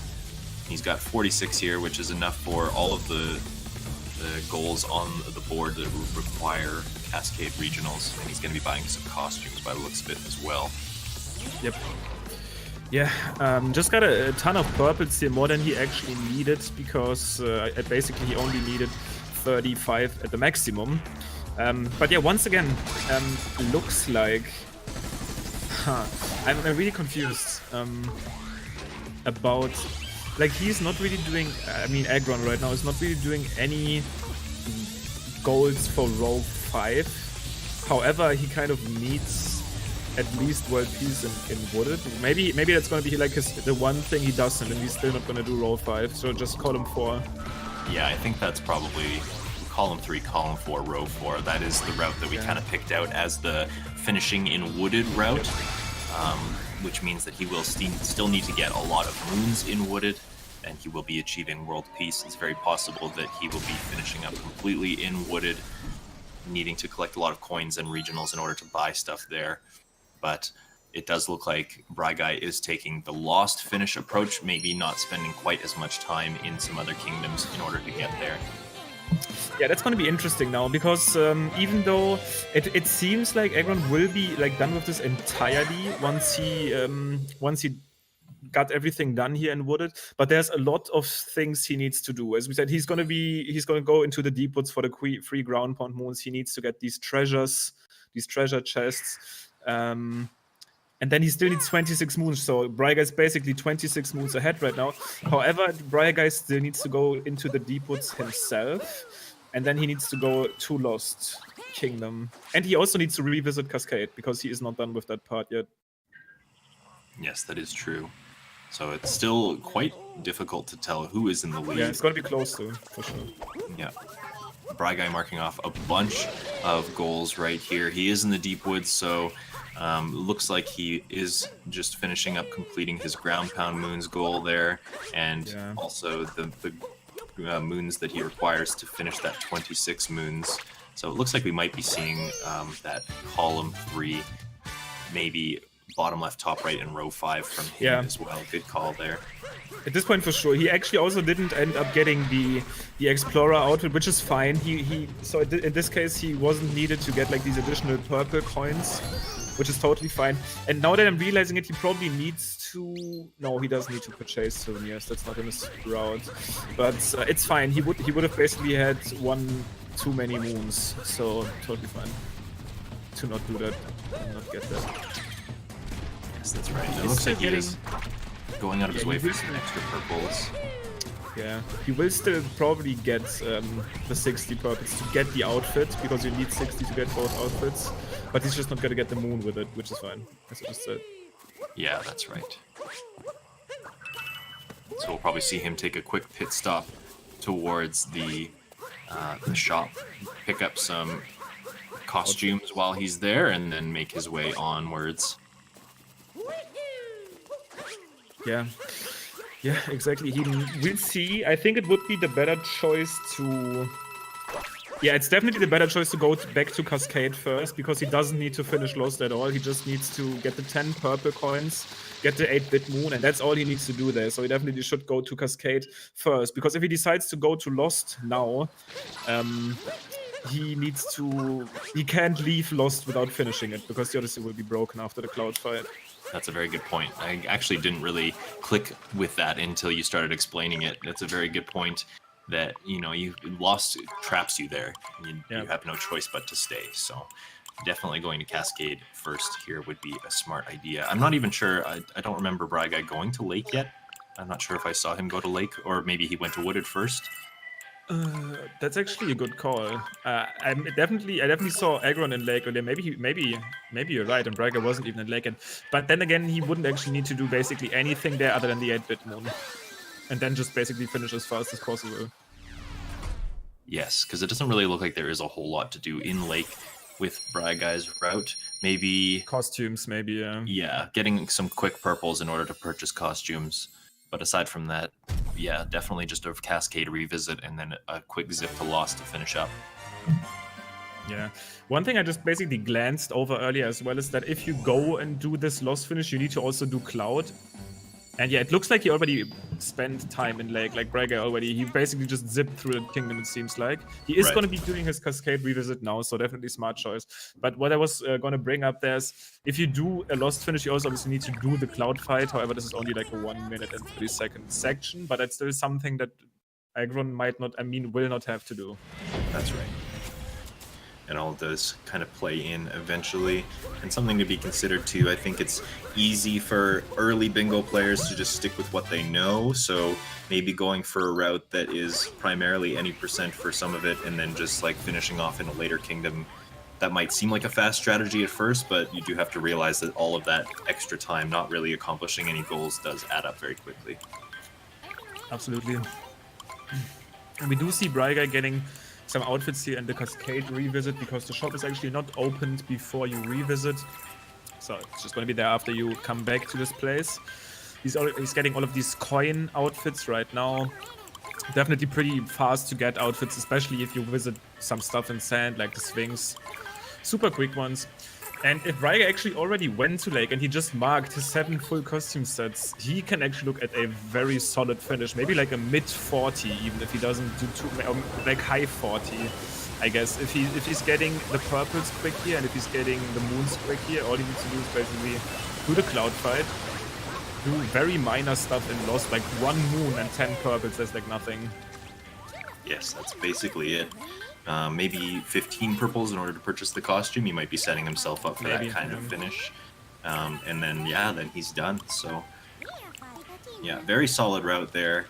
He's got 46 here, which is enough for all of the goals on the board that require Cascade Regionals, and he's going to be buying some costumes by the looks of it as well. Yep. Yeah, just got a ton of purples here, more than he actually needed, because basically he only needed 35 at the maximum. But yeah, once again, looks like... I'm really confused about... Like, he's not really doing... I mean, Aggron right now is not really doing any goals for row 5. However, he kind of needs at least world peace in wooded. Maybe that's going to be like the one thing he doesn't, and he's still not going to do row 5, so just column 4. Yeah, I think that's probably column 3, column 4, row 4. That is the route that we kind of picked out as the finishing in wooded route, which means that he will still need to get a lot of moons in wooded, and he will be achieving world peace. It's very possible that he will be finishing up completely in wooded, needing to collect a lot of coins and regionals in order to buy stuff there. But it does look like Bryguy is taking the lost finish approach, maybe not spending quite as much time in some other kingdoms in order to get there. Yeah, that's going to be interesting now, because even though it seems like Aggron will be like done with this entirely once he got everything done here in wooded, but there's a lot of things he needs to do. As we said, he's going to go into the deep woods for the free ground pound moons. He needs to get these treasure chests. And then he still needs 26 moons, so Bryguy is basically 26 moons ahead right now. However, Bryguy still needs to go into the deep woods himself, and then he needs to go to Lost Kingdom. And he also needs to revisit Cascade, because he is not done with that part yet. Yes, that is true. So it's still quite difficult to tell who is in the lead. Yeah, it's going to be close to, for sure. Yeah. Bryguy marking off a bunch of goals right here. He is in the deep woods, so looks like he is just finishing up completing his ground pound moons goal there, and also the moons that he requires to finish that 26 moons. So it looks like we might be seeing that column 3, maybe bottom left, top right, and row 5 from him as well. Good call there. At this point, for sure, he actually also didn't end up getting the Explorer outfit, which is fine. So in this case, he wasn't needed to get like these additional purple coins, which is totally fine. And now that I'm realizing it, he probably needs to. No, he doesn't need to purchase souvenirs. That's not in his route. But it's fine. He would have basically had 1 too many moons, so totally fine to not do that and not get that. Yes, that's right. It looks like he is going out of his way for some extra purples. Yeah, he will still probably get the 60 purples to get the outfit, because you need 60 to get both outfits. But he's just not gonna get the moon with it, which is fine, as I just said. Yeah, that's right. So we'll probably see him take a quick pit stop towards the shop, pick up some costumes while he's there, and then make his way onwards. Yeah, exactly. We'll see. I think it would be the better choice to... Yeah, it's definitely the better choice to go back to Cascade first, because he doesn't need to finish Lost at all. He just needs to get the 10 purple coins, get the 8-bit moon, and that's all he needs to do there. So he definitely should go to Cascade first, because if he decides to go to Lost now, he can't leave Lost without finishing it, because the Odyssey will be broken after the cloud fight. That's a very good point. I actually didn't really click with that until you started explaining it. That's a very good point, that, you Lost traps you there. You have no choice but to stay. So definitely going to Cascade first here would be a smart idea. I'm not even sure. I don't remember Bry Guy going to Lake yet. I'm not sure if I saw him go to Lake, or maybe he went to Wooded first. That's actually a good call. I definitely saw Aggron in Lake earlier. Maybe you're right, and Bry Guy wasn't even in Lake. But then again, he wouldn't actually need to do basically anything there other than the 8-bit moon, and then just basically finish as fast as possible. Yes, because it doesn't really look like there is a whole lot to do in Lake with Bry Guy's route. Maybe costumes, maybe. Yeah, getting some quick purples in order to purchase costumes. But aside from that, yeah, definitely just a Cascade revisit and then a quick zip to Lost to finish up. Yeah. One thing I just basically glanced over earlier as well is that if you go and do this Lost finish, you need to also do Cloud. And yeah, it looks like he already spent time in Lake, like Bry Guy already. He basically just zipped through the kingdom, it seems like. He is going to be doing his Cascade revisit now, so definitely smart choice. But what I was going to bring up there is, if you do a Lost finish, you also obviously need to do the Cloud fight. However, this is only like a 1 minute and 30-second section, but that's still something that Aggron will not have to do. That's right. And all does kind of play in eventually. And something to be considered too, I think it's easy for early bingo players to just stick with what they know. So maybe going for a route that is primarily any percent for some of it, and then just like finishing off in a later kingdom. That might seem like a fast strategy at first, but you do have to realize that all of that extra time not really accomplishing any goals does add up very quickly. Absolutely. And we do see Bry Guy getting some outfits here in the Cascade revisit, because the shop is actually not opened before you revisit. So it's just going to be there after you come back to this place. He's getting all of these coin outfits right now. Definitely pretty fast to get outfits, especially if you visit some stuff in sand, like the Sphinx. Super quick ones. And if Bry Guy actually already went to Lake and he just marked his 7 full costume sets, he can actually look at a very solid finish. Maybe like a mid-40, even if he doesn't do too, like high 40, I guess. If he's getting the purples quick here, and if he's getting the moons quick here, all he needs to do is basically do the cloud fight, do very minor stuff in Lost, like 1 moon and 10 purples, that's like nothing. Yes, that's basically it. Maybe 15 purples in order to purchase the costume. He might be setting himself up for that kind of finish. And then, yeah, then he's done. So, yeah, very solid route there.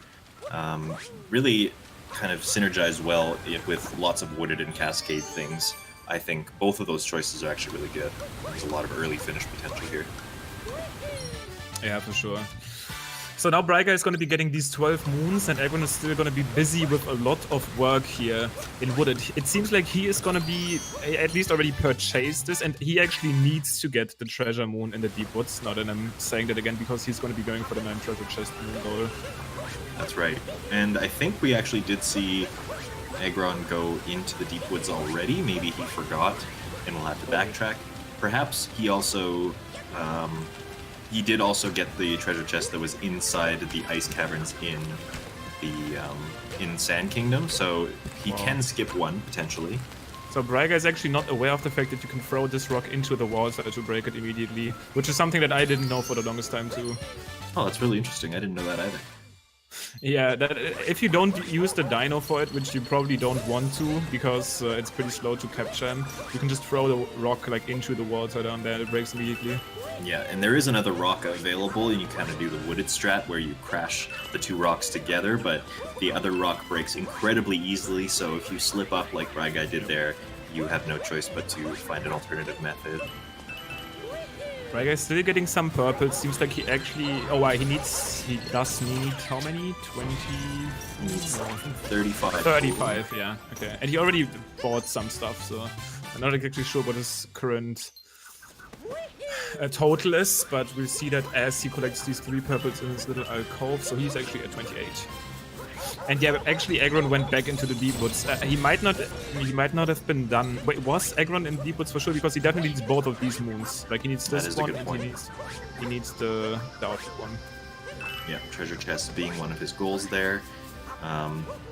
Really kind of synergized well with lots of wooded and cascade things. I think both of those choices are actually really good. There's a lot of early finish potential here. Yeah, for sure. So now Bry Guy is going to be getting these 12 moons, and Aggron is still going to be busy with a lot of work here in Wooded. It seems like he is going to be at least already purchased this, and he actually needs to get the treasure moon in the Deep Woods. Now that I'm saying that again, because he's going to be going for the 9 treasure chest moon goal. That's right. And I think we actually did see Aggron go into the deep woods already. Maybe he forgot and we'll have to backtrack. Perhaps he also... he did also get the treasure chest that was inside the ice caverns in the in Sand Kingdom, so he can skip one, potentially. So Braiga is actually not aware of the fact that you can throw this rock into the wall so to break it immediately, which is something that I didn't know for the longest time too. Oh, that's really interesting. I didn't know that either. Yeah, that if you don't use the dino for it, which you probably don't want to, because it's pretty slow to capture him, you can just throw the rock like into the wall so down there, it breaks immediately. Yeah, and there is another rock available, and you kind of do the wooded strat where you crash the two rocks together, but the other rock breaks incredibly easily, so if you slip up like Braiga did there, you have no choice but to find an alternative method. Braiga is still getting some purple. Seems like he actually... Oh, wow, he does need... How many? 20... He needs 35. 35, yeah. Okay. And he already bought some stuff, so... I'm not exactly sure what his current total is, but we'll see that as he collects these 3 purples in his little alcove, so he's actually at 28. And yeah, actually Aggron went back into the deep woods. He might not have been done. Wait, was Aggron in deep woods for sure? Because he definitely needs both of these moons. Like he needs this one and he needs the outfit one. Yeah, treasure chest being one of his goals there.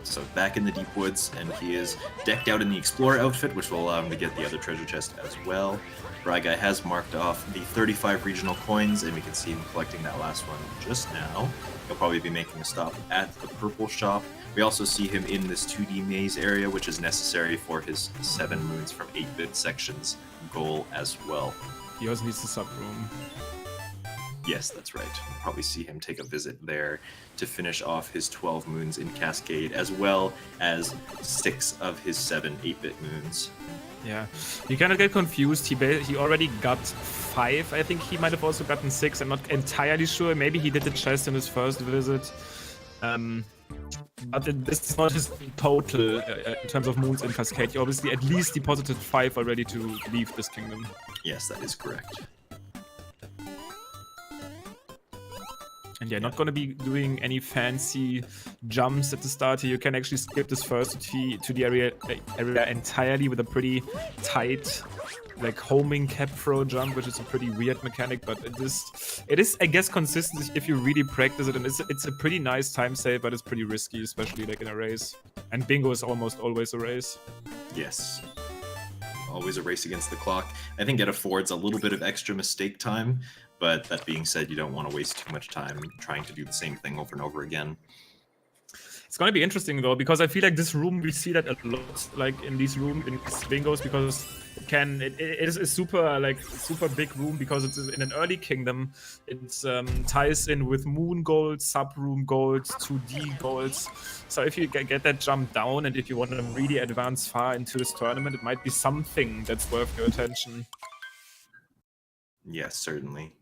So back in the deep woods, and he is decked out in the explorer outfit, which will allow him to get the other treasure chest as well. Braiga has marked off the 35 regional coins, and we can see him collecting that last one just now. He'll probably be making a stop at the purple shop. We also see him in this 2D maze area, which is necessary for his 7 moons from 8-bit sections goal as well. He also needs the sub room. Yes, that's right. We'll probably see him take a visit there to finish off his 12 moons in Cascade, as well as 6 of his 7 8-bit moons. Yeah, you kind of get confused. He already got 5. I think he might have also gotten 6. I'm not entirely sure. Maybe he did the chest in his first visit. But this is not his total in terms of moons in Cascade. He obviously at least deposited 5 already to leave this kingdom. Yes, that is correct. And yeah, not gonna be doing any fancy jumps at the start here. You can actually skip this first to the area entirely with a pretty tight, like homing cap throw jump, which is a pretty weird mechanic, but it is I guess consistent if you really practice it, and it's a pretty nice time save, but it's pretty risky, especially like in a race. And bingo is almost always a race. Yes. Always a race against the clock. I think it affords a little bit of extra mistake time, but that being said, you don't want to waste too much time trying to do the same thing over and over again. It's going to be interesting though, because I feel like this room, we see that a lot, like in these rooms, in bingos, because it is a super big room, because it's in an early kingdom. It ties in with moon gold, sub room gold, 2D golds. So if you get that jump down, and if you want to really advance far into this tournament, it might be something that's worth your attention. Yes, certainly.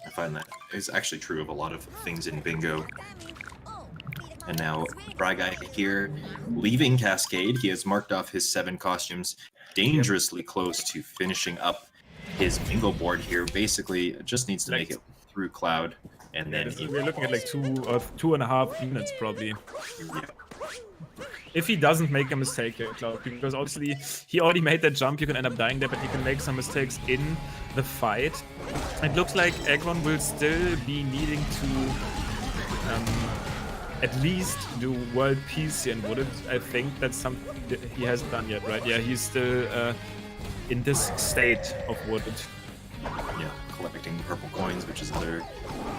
I find that is actually true of a lot of things in bingo. And now, Braiga here, leaving Cascade, he has marked off his 7 costumes, dangerously close to finishing up his bingo board here. Basically, just needs to make it through Cloud, and then... We're looking at like 2.5 minutes, probably. Yeah. If he doesn't make a mistake here, Cloud, because obviously he already made that jump, you can end up dying there, but he can make some mistakes in the fight. It looks like Aggron will still be needing to at least do world peace here in Wooded. I think that's something that he hasn't done yet, right? Yeah, he's still in this state of Wooded. Yeah, collecting purple coins, which is other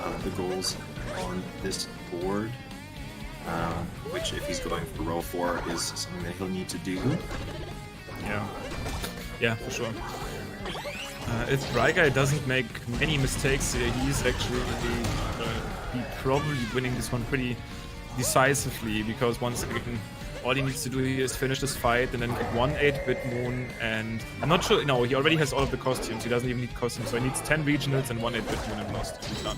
of the goals on this board. Which, if he's going for row 4, is something that he'll need to do. Yeah, for sure. If Braiga doesn't make many mistakes here, he's actually probably winning this one pretty decisively, because once again, all he needs to do here is finish this fight and then get 1 8-bit moon, and I'm not sure, no, he already has all of the costumes, he doesn't even need costumes, so he needs 10 regionals and 1 8-bit moon and lost. He's done.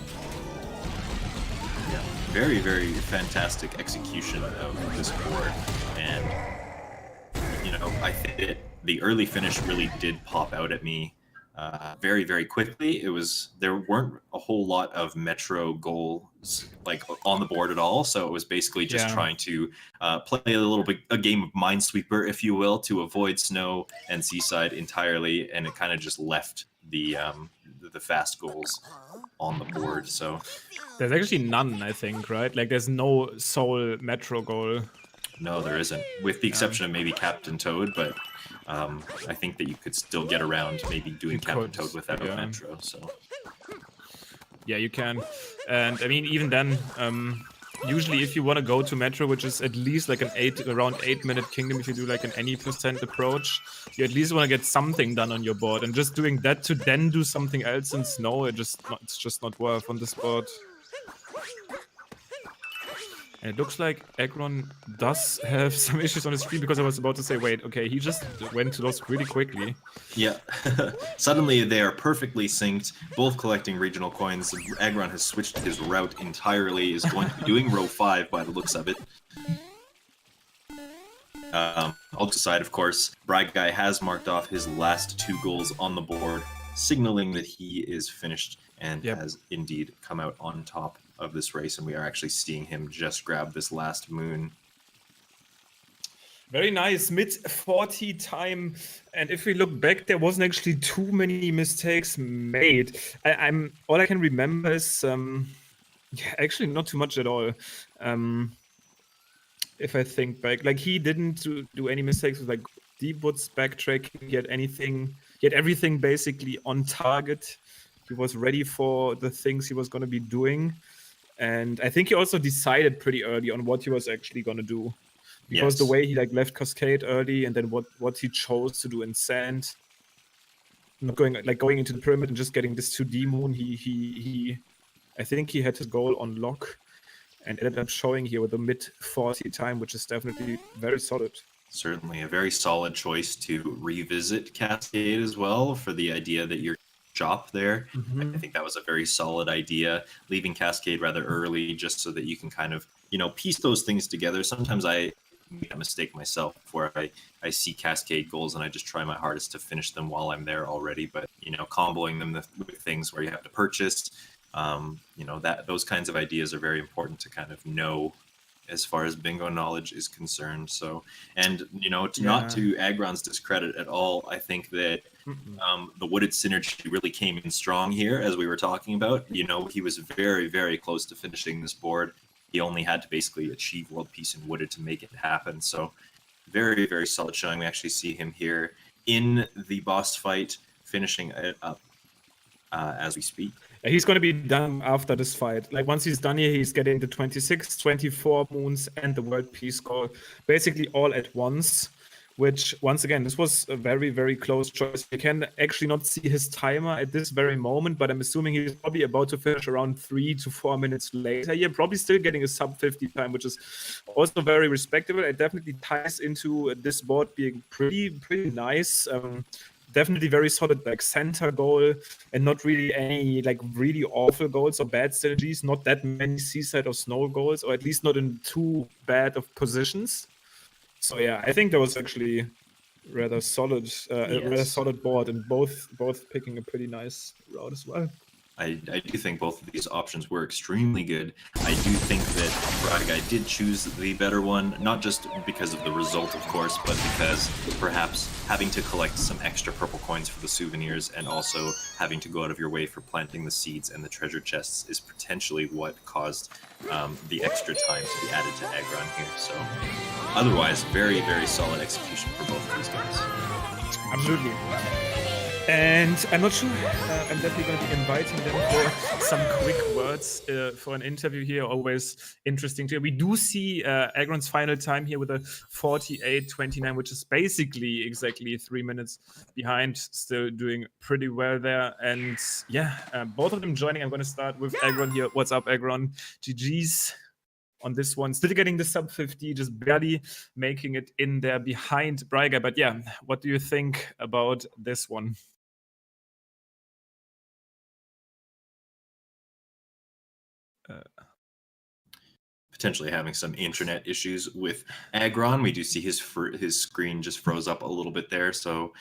Yeah, very, very fantastic execution of this board, and you know, I think the early finish really did pop out at me very, very quickly. There weren't a whole lot of Metro goals like on the board at all, so it was basically just trying to play a game of Minesweeper, if you will, to avoid Snow and Seaside entirely, and it kind of just left the fast goals on the board. So there's actually none, I think, right? Like there's no sole Metro goal. No, there isn't, with the exception of maybe Captain Toad, but I think that you could still get around maybe doing Captain Toad without a Metro. So yeah, you can. And I mean, even then, usually if you want to go to Metro, which is at least like around 8-minute kingdom, if you do like an any % approach, you at least want to get something done on your board. And just doing that to then do something else in Snow, it's just not worth on this board. And it looks like Aggron does have some issues on his screen, because I was about to say, wait, okay, he just went to those really quickly. Yeah. Suddenly they are perfectly synced, both collecting regional coins. Aggron has switched his route entirely, is going to be doing row 5 by the looks of it. I'll decide, of course, Bride Guy has marked off his last 2 goals on the board, signaling that he is finished and has indeed come out on top of this race, and we are actually seeing him just grab this last moon. Very nice, mid-40 time, and if we look back, there wasn't actually too many mistakes made. All I can remember is actually not too much at all. If I think back, like he didn't do any mistakes with like deep woods backtracking. He had everything basically on target. He was ready for the things he was going to be doing. And I think he also decided pretty early on what he was actually going to do. Because the way he like left Cascade early, and then what he chose to do in Sand, not going into the pyramid and just getting this 2D moon, I think he had his goal on lock and ended up showing here with a mid-40 time, which is definitely very solid. Certainly a very solid choice to revisit Cascade as well, for the idea that you're shop there. I think that was a very solid idea, leaving Cascade rather early just so that you can kind of, piece those things together. Sometimes I make a mistake myself where I see Cascade goals and I just try my hardest to finish them while I'm there already, but comboing them with things where you have to purchase, those kinds of ideas are very important to kind of know as far as bingo knowledge is concerned. So, and not to Aggron's discredit at all, I think that the Wooded synergy really came in strong here, as we were talking about. He was very, very close to finishing this board. He only had to basically achieve World Peace in Wooded to make it happen. So very, very solid showing. We actually see him here in the boss fight, finishing it up as we speak. He's going to be done after this fight. Like once he's done here, he's getting the 26, 24 moons and the World Peace goal, basically all at once. Which, once again, this was a very, very close choice. You can actually not see his timer at this very moment, but I'm assuming he's probably about to finish around 3 to 4 minutes later. Yeah, probably still getting a sub 50 time, which is also very respectable. It definitely ties into this board being pretty nice. Definitely very solid like center goal, and not really any like really awful goals or bad synergies. Not that many Seaside or Snow goals, or at least not in too bad of positions. So yeah, I think that was actually rather solid, rather solid board, and both picking a pretty nice route as well. I do think both of these options were extremely good. I do think that Bride Guy did choose the better one, not just because of the result, of course, but because perhaps having to collect some extra purple coins for the souvenirs, and also having to go out of your way for planting the seeds and the treasure chests, is potentially what caused the extra time to be added to Aggron here. So otherwise, very, very solid execution for both of these guys. Absolutely. And I'm not sure, I'm definitely going to be inviting them for some quick words for an interview here. Always interesting to hear. We do see Aggron's final time here with a 48.29, which is basically exactly 3 minutes behind. Still doing pretty well there. And yeah, both of them joining. I'm going to start with Aggron here. What's up, Aggron? GG's on this one. Still getting the sub 50, just barely making it in there behind Bride Guy. But yeah, what do you think about this one? Potentially having some internet issues with Aggron. We do see his screen just froze up a little bit there, so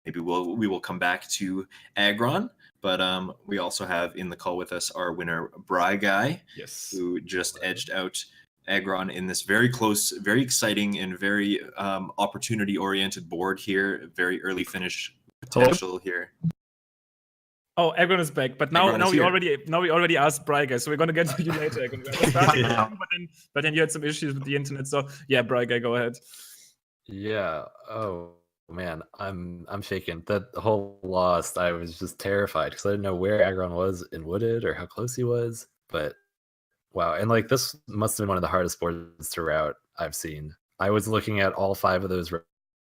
maybe we will come back to Aggron. But we also have in the call with us our winner, Bry Guy, Yes. who just edged out Aggron in this very close, very exciting, and very opportunity-oriented board here. Very early finish potential here. Oh, Aggron is back, but now we here. already asked Bry Guy, so we're gonna get to you later. Aggron. I was starting with you, but then you had some issues with the internet. So yeah, Bry Guy, go ahead. Yeah. Oh man, I'm shaken. That whole loss, I was just terrified because I didn't know where Aggron was in Wooded or how close he was. But wow, and like this must have been one of the hardest boards to route I've seen. I was looking at all 5 of those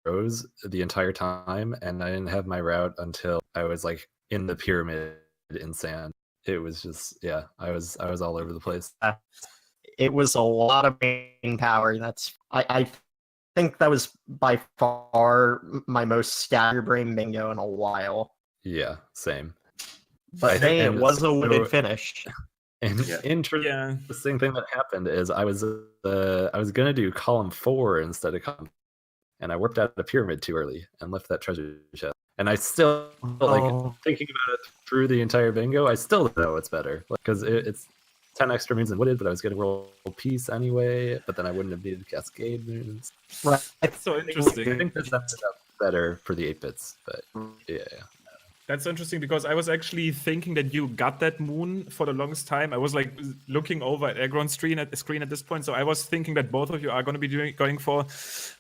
rows the entire time, and I didn't have my route until I was like in the pyramid in sand. It was just I was all over the place. It was a lot of brain power. I think that was by far my most scatterbrain bingo in a while. Yeah, same. But hey, it was a wooded finish. And interesting thing that happened is I was gonna do column 4 instead of column, and I worked out a pyramid too early and left that treasure chest. And I still like thinking about it through the entire bingo. I still know it's better because it's 10 extra moons than wooded, but I was going to roll peace anyway. But then I wouldn't have needed cascade moons. Right. That's so interesting. I think that sets it up better for the 8-bits, but yeah. That's interesting because I was actually thinking that you got that moon for the longest time. I was like looking over at Aggron's screen at this point, so I was thinking that both of you are going to be going for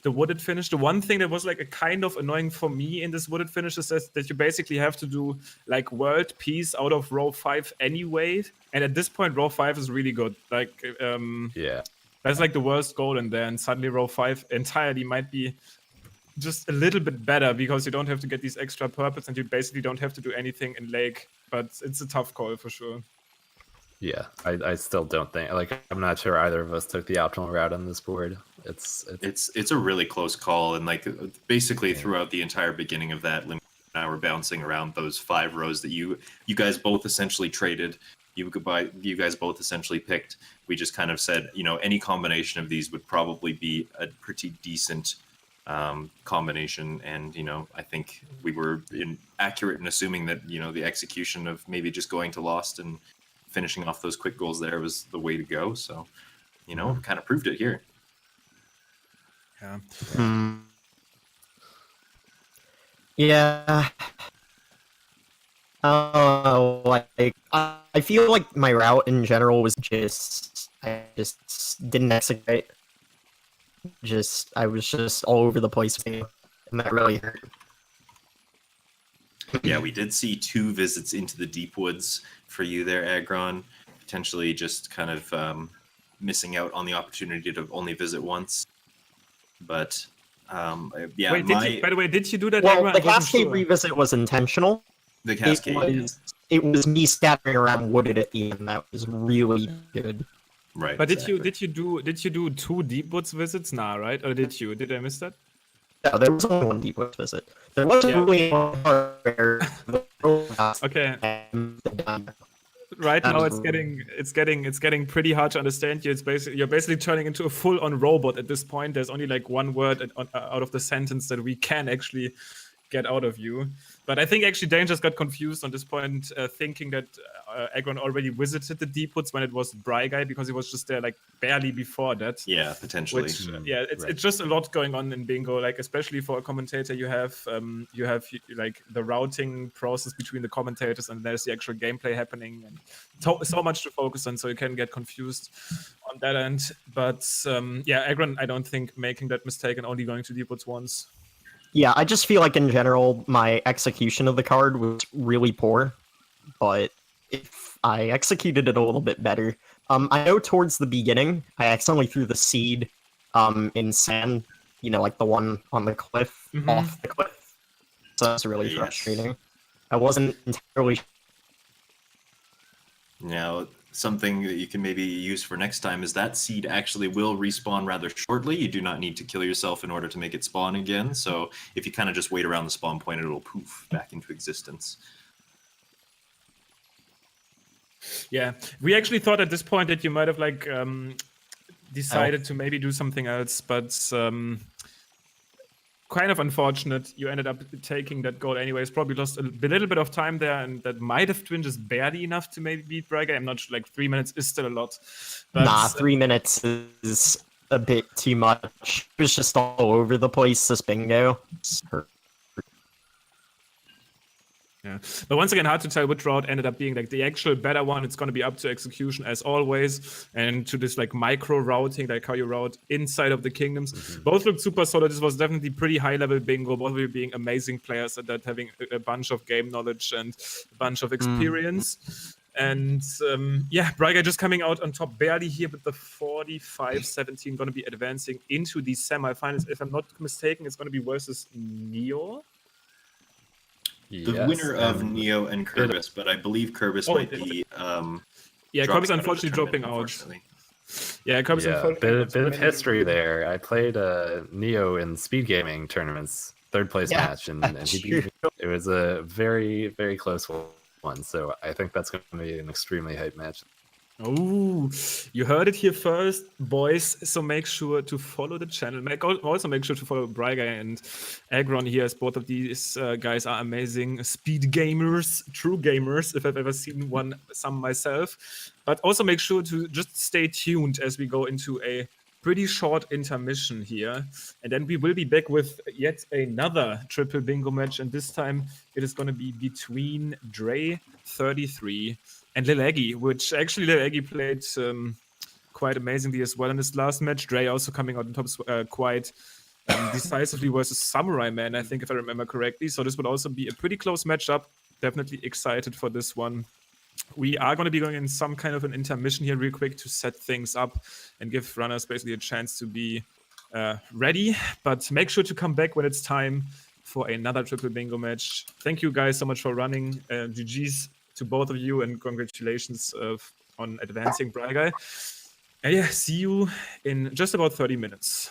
the wooded finish. The one thing that was like a kind of annoying for me in this wooded finish is that you basically have to do like world peace out of row 5 anyway, and at this point row 5 is really good. Like that's like the worst goal in there, and suddenly row 5 entirely might be just a little bit better because you don't have to get these extra purples and you basically don't have to do anything in lake, but it's a tough call for sure. Yeah, I still don't think, like, I'm not sure either of us took the optimal route on this board. It's a really close call, and like basically throughout the entire beginning of that limit, now we're bouncing around those 5 rows that you guys both essentially traded. You guys both essentially picked. We just kind of said, any combination of these would probably be a pretty decent combination, and I think we were accurate in assuming that the execution of maybe just going to Lost and finishing off those quick goals there was the way to go. So kind of proved it here. Yeah. Like I feel like my route in general was I just didn't execute. I was just all over the place, and that really hurt. Yeah, we did see 2 visits into the deep woods for you there, Aggron. Potentially just kind of missing out on the opportunity to only visit once. But yeah. Wait, by the way, did you do that? Well, the Cascade revisit was intentional. The Cascade. It was me scattering around wooded at the end. That was really good. Right. But did you do 2 deep woods visits? Nah, right? Or did I miss that? No, there was only 1 deep woods visit. There was only one okay. Right now it's getting pretty hard to understand you. You're basically turning into a full-on robot at this point. There's only like 1 word out of the sentence that we can actually get out of you. But I think actually Dane just got confused on this point, thinking that Aggron already visited the deep woods when it was Bry Guy, because he was just there like barely before that. Yeah, potentially. Which, it's just a lot going on in bingo, like especially for a commentator. You have like the routing process between the commentators, and there's the actual gameplay happening, and so much to focus on, so you can get confused on that end. But Aggron, I don't think making that mistake and only going to deep woods once. Yeah, I just feel like in general my execution of the card was really poor, but if I executed it a little bit better. I know towards the beginning I accidentally threw the seed in sand, like the one on the cliff, off the cliff. So that's really frustrating. I wasn't entirely. Now, something that you can maybe use for next time is that seed actually will respawn rather shortly. You do not need to kill yourself in order to make it spawn again. So if you kind of just wait around the spawn point, it'll poof back into existence. Yeah, we actually thought at this point that you might have like decided to maybe do something else, but kind of unfortunate. You ended up taking that goal anyways. Probably lost a little bit of time there, and that might have been just barely enough to maybe beat Braga. I'm not sure, like 3 minutes is still a lot. But, nah, 3 minutes is a bit too much. It was just all over the place, this bingo. Yeah, but once again, hard to tell which route ended up being like the actual better one. It's going to be up to execution as always, and to this like micro routing, like how you route inside of the kingdoms. Both looked super solid. This was definitely pretty high level bingo. Both of you being amazing players at that, having a bunch of game knowledge and a bunch of experience. And yeah, Braga just coming out on top barely here with the 45-17, going to be advancing into the semifinals. If I'm not mistaken, it's going to be versus Neo. The winner of Neo and Kerbis, but I believe Kerbis might be. Yeah, Kerbis unfortunately dropping out. Yeah, Kerbis unfortunately. Bit of history there. I played Neo in speed gaming tournaments, third place match, and he beat me. It was a very, very close one. So I think that's going to be an extremely hype match. Oh, you heard it here first, boys. So make sure to follow the channel. Also make sure to follow Braga and Aggron here, as both of these guys are amazing speed gamers, true gamers, if I've ever seen some myself. But also make sure to just stay tuned as we go into a pretty short intermission here. And then we will be back with yet another triple bingo match. And this time it is going to be between Dre33 and Lil Aggie, which actually Lil Aggie played quite amazingly as well in this last match. Dre also coming out on top quite decisively versus Samurai Man, I think, if I remember correctly. So this would also be a pretty close matchup. Definitely excited for this one. We are going to be going in some kind of an intermission here real quick to set things up and give runners basically a chance to be ready. But make sure to come back when it's time for another triple bingo match. Thank you guys so much for running. GG's to both of you, and congratulations on advancing Braga. And yeah, see you in just about 30 minutes.